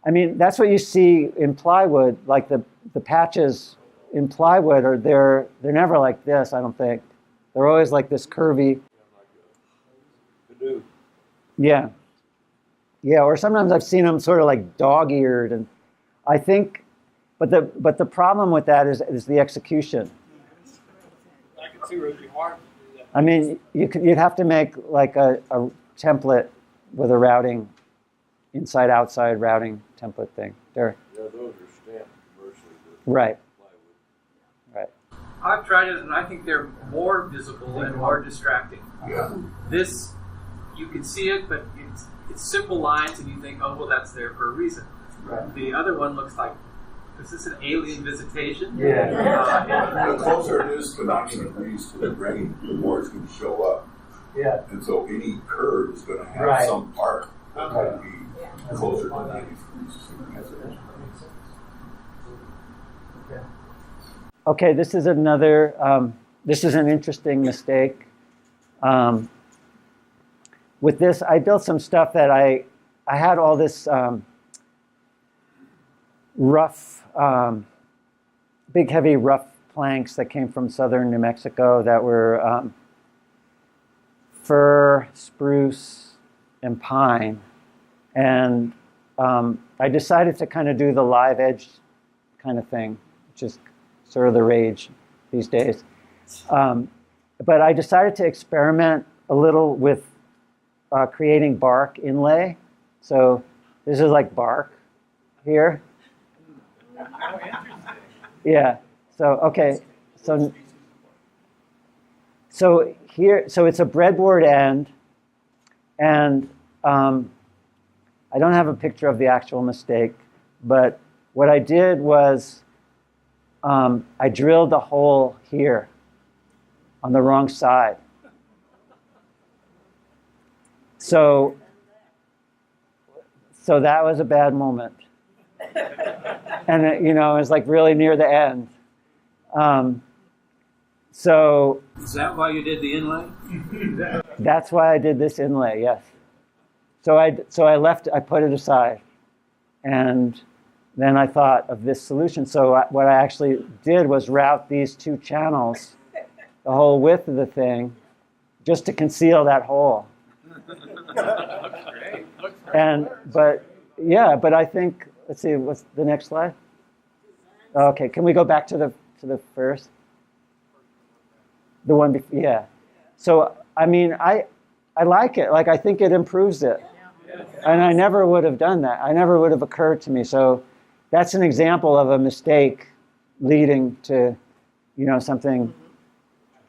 I mean, that's what you see in plywood, like the patches in plywood they're never like this, I don't think. They're always like this curvy. Canoe. Yeah. Yeah, or sometimes I've seen them sort of like dog-eared, and I think, but the problem with that is the execution. I can see where it'd be hard to do that. I mean, you'd have to make like a template with a routing, inside-outside routing template thing. There. Yeah, those are stamped commercially. Right. Right. I've tried it, and I think they're more visible and more distracting. Yeah. This, you can see it, but it's simple lines, and you think, oh, well, that's there for a reason. Right. The other one looks like, is this an alien visitation? Yeah. The closer it is to 90 degrees to the grain, the more it's going to show up. Yeah. And so any curve is going to have Right. some part that's going to be closer to 90 degrees. Okay, this is another. This is an interesting mistake. With this, I built some stuff that I had all this rough, big heavy rough planks that came from southern New Mexico that were fir, spruce, and pine. And I decided to kind of do the live edge kind of thing, which is sort of the rage these days. But I decided to experiment a little with creating bark inlay. So this is like bark here. Yeah. So, okay. So here, so it's a breadboard end, and I don't have a picture of the actual mistake, but what I did was I drilled a hole here on the wrong side. So that was a bad moment. And it, it was like really near the end. So is that why you did the inlay? That's why I did this inlay, yes. So I put it aside, and then I thought of this solution. So what I actually did was route these two channels, the whole width of the thing, just to conceal that hole. But I think, let's see, what's the next slide? Okay, can we go back to the first? The one before, yeah. So, I mean, I like it. Like, I think it improves it. And I never would have done that. I never would have occurred to me. So that's an example of a mistake leading to, you know, something,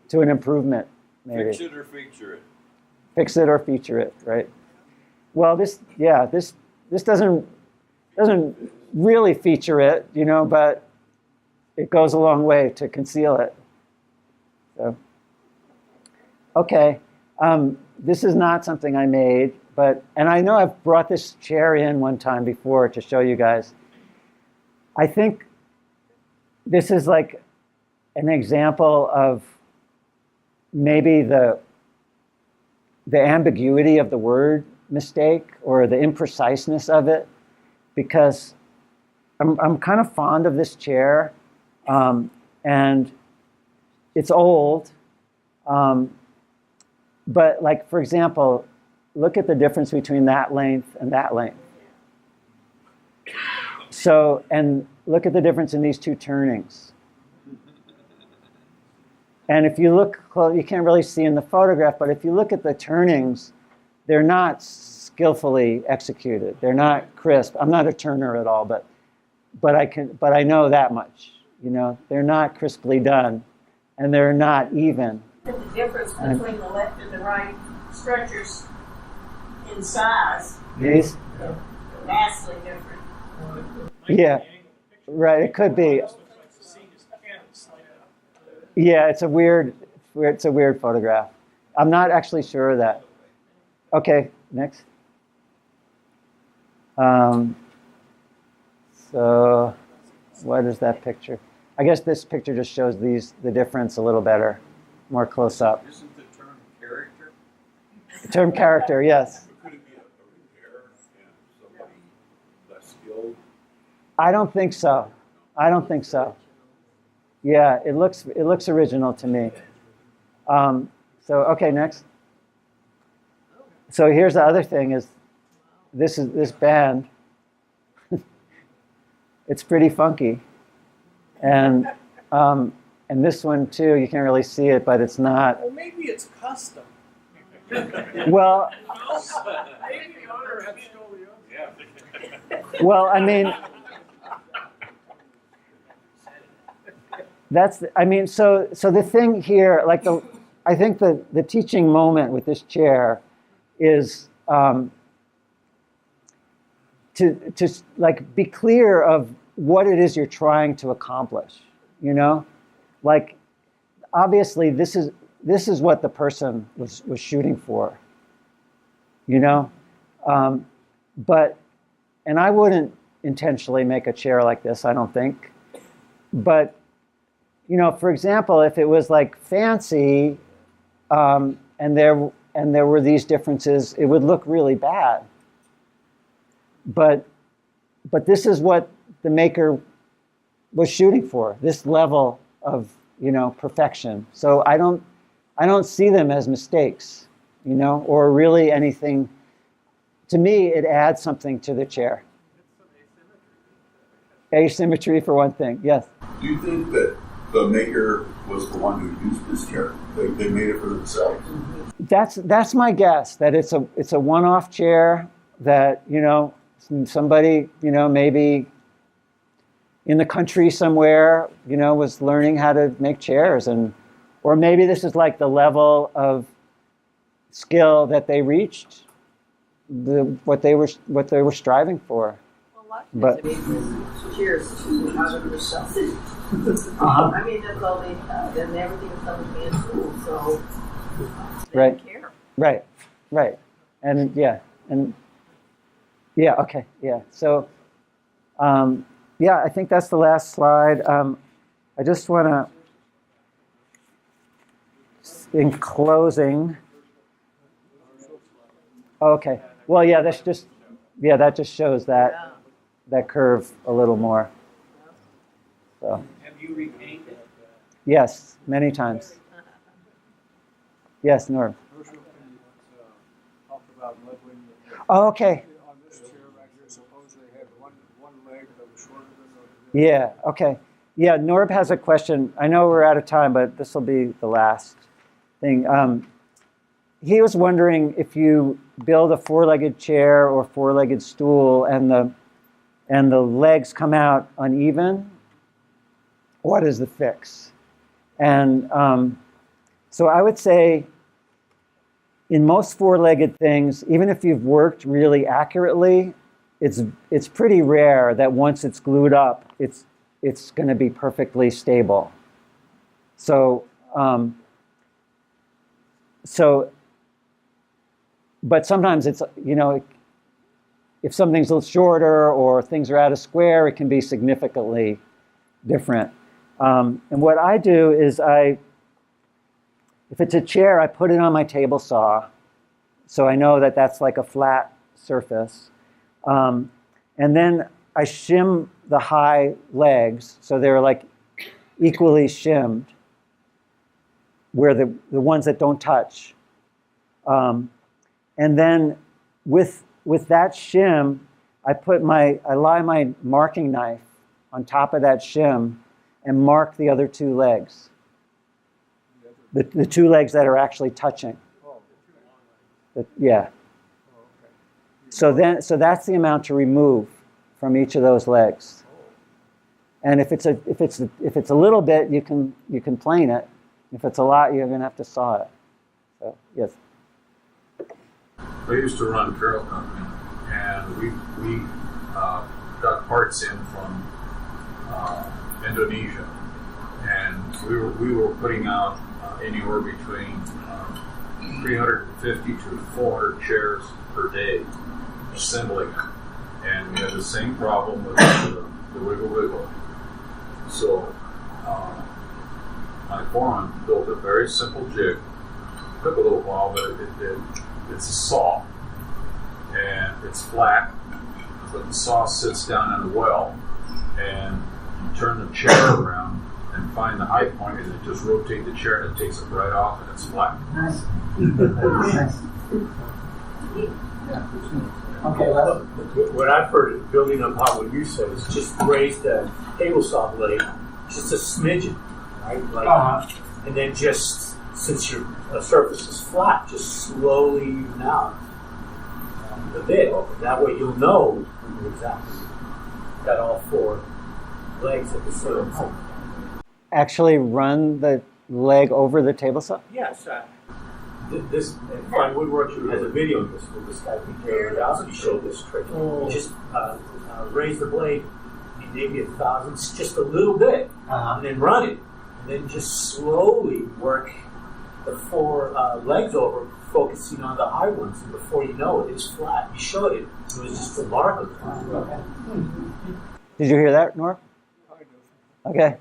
to an improvement, maybe. Fix it or feature it. Fix it or feature it, right? Well, this doesn't really feature it, you know, but it goes a long way to conceal it. So, okay, this is not something I made, and I know I've brought this chair in one time before to show you guys. I think this is like an example of maybe the ambiguity of the word mistake or the impreciseness of it, because I'm kind of fond of this chair, and it's old, but like, for example, look at the difference between that length and that length. So, and look at the difference in these two turnings. And if you look close, you can't really see in the photograph, but if you look at the turnings, they're not skillfully executed. They're not crisp. I'm not a turner at all, but I know that much. You know, they're not crisply done, and they're not even. The difference between the left and the right structures in size These? are vastly different. Yeah, right. It could be. Yeah, it's a weird photograph. I'm not actually sure of that. Okay, next. So, what is that picture? I guess this picture just shows the difference a little better, more close up. Isn't the term character? The term character, yes. Could it be a repair and somebody less skilled? I don't think so. I don't think so. Yeah, it looks original to me. So okay, next. So here's the other thing: is this band? It's pretty funky, and this one too. You can't really see it, but it's not. Well, maybe it's custom. Well, Maybe the owner had scoliosis. well, I mean. So the thing here, like I think the teaching moment with this chair is to like be clear of what it is you're trying to accomplish. You know, like obviously this is what the person was shooting for. You know, and I wouldn't intentionally make a chair like this, I don't think, but. You know, for example, if it was like fancy, and there were these differences, it would look really bad. But this is what the maker was shooting for, this level of, you know, perfection. So I don't see them as mistakes, you know, or really anything. To me, it adds something to the chair. Asymmetry for one thing, yes. Do you think that the maker was the one who used this chair? They made it for themselves? That's my guess, that it's a one-off chair that, you know, somebody, you know, maybe in the country somewhere, you know, was learning how to make chairs, or maybe this is like the level of skill that they reached, what they were striving for. But cheers to out of yourself. I mean, that's all they have, and everything is done with hand tools, so they right, don't care. right, and yeah, okay, yeah. So, yeah, I think that's the last slide. I just want to, in closing. Okay. Well, yeah, that just shows that curve a little more. So. Have you repainted it? Yes, many times. Yes, Norm. Hershel, can you talk about leveling the Oh, okay. On this chair right here, suppose they had one leg that was shorter than the other. Yeah, okay. Yeah, Norb has a question. I know we're out of time, but this will be the last thing. He was wondering if you build a four-legged chair or four-legged stool and the legs come out uneven, what is the fix? And so I would say in most four-legged things, even if you've worked really accurately, it's pretty rare that once it's glued up, it's going to be perfectly stable. So, but sometimes it's, if something's a little shorter or things are out of square, it can be significantly different. And what I do is if it's a chair, I put it on my table saw, so I know that that's like a flat surface. And then I shim the high legs, so they're like equally shimmed, where the ones that don't touch. And then with that shim, I lie my marking knife on top of that shim and mark the other two legs. The two legs that are actually touching. Yeah. So that's the amount to remove from each of those legs. And if it's a little bit, you can plane it. If it's a lot, you're going to have to saw it. So yes. I used to run a trail company, and we got parts in from Indonesia, and we were putting out anywhere between 350 to 400 chairs per day, assembling them, and we had the same problem with the wiggle wiggle. So my foreman built a very simple jig. Took a little while, but it's a saw, and it's flat, but the saw sits down in a well, and you turn the chair around and find the high point, and then just rotate the chair, and it takes it right off, and it's flat. Okay, what I've heard, building upon what you said, is just raise the table saw blade just a smidgen, right? And then just, since your surface is flat, just slowly even out the bit. That way you'll know when you exactly got all four legs at the same time. Actually run the leg over the table saw? Yes. This Fine Woodworking has a video of this with this guy Peter Radowski showed this trick. You just raise the blade maybe 1,000, just a little bit, and then run it, and then just slowly work the four legs over, focusing on the high ones, and before you know it, it's flat. You showed it. It was just remarkable. Did you hear that, Norm? Okay.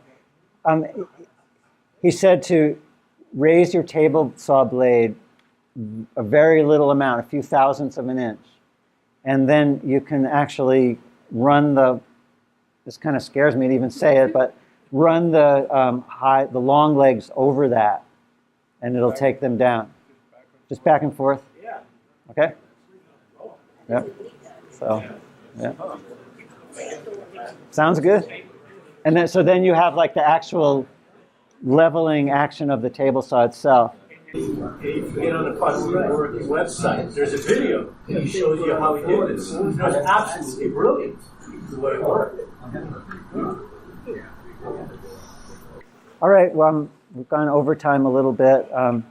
He said to raise your table saw blade a very little amount, a few thousandths of an inch, and then you can actually run this kind of scares me to even say it, but run the long legs over that, and it'll take them down. Just back and forth? Yeah. Okay? Yep. So, yeah. Sounds good. And then you have like the actual leveling action of the table saw itself. If you get on the Fine Woodworking website, there's a video that shows you how we do this. It's absolutely brilliant the way it worked. All right, well, we've gone over time a little bit. I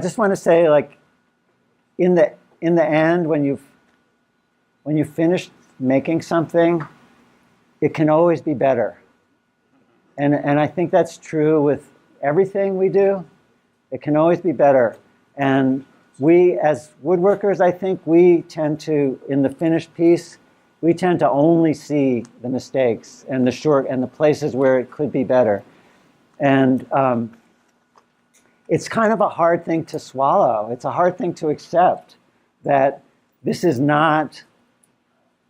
just want to say, like, in the end, when you've finished making something, it can always be better. And I think that's true with everything we do. It can always be better. And we, as woodworkers, I think we tend to, in the finished piece, we tend to only see the mistakes and the places where it could be better. And it's kind of a hard thing to swallow. It's a hard thing to accept that this is not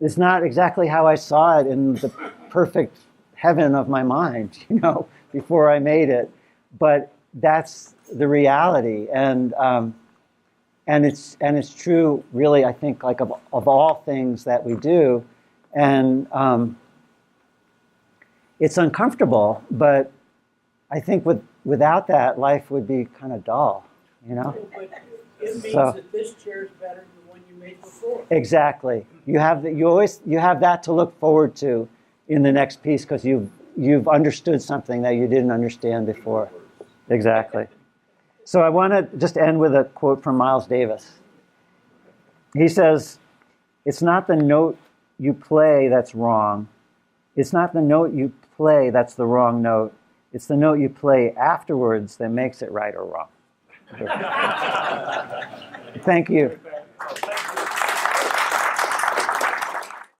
exactly how I saw it in the perfect heaven of my mind, before I made it. But that's the reality, and it's true, really. I think, like, of all things that we do, and it's uncomfortable, but I think without that, life would be kind of dull, you know? But it means So- that this chair is better than the one you made before. Exactly. You have that to look forward to in the next piece because you've understood something that you didn't understand before. Exactly. So I want to just end with a quote from Miles Davis. He says, "It's not the note you play that's wrong. It's not the note you play that's the wrong note. It's the note you play afterwards that makes it right or wrong." Thank you.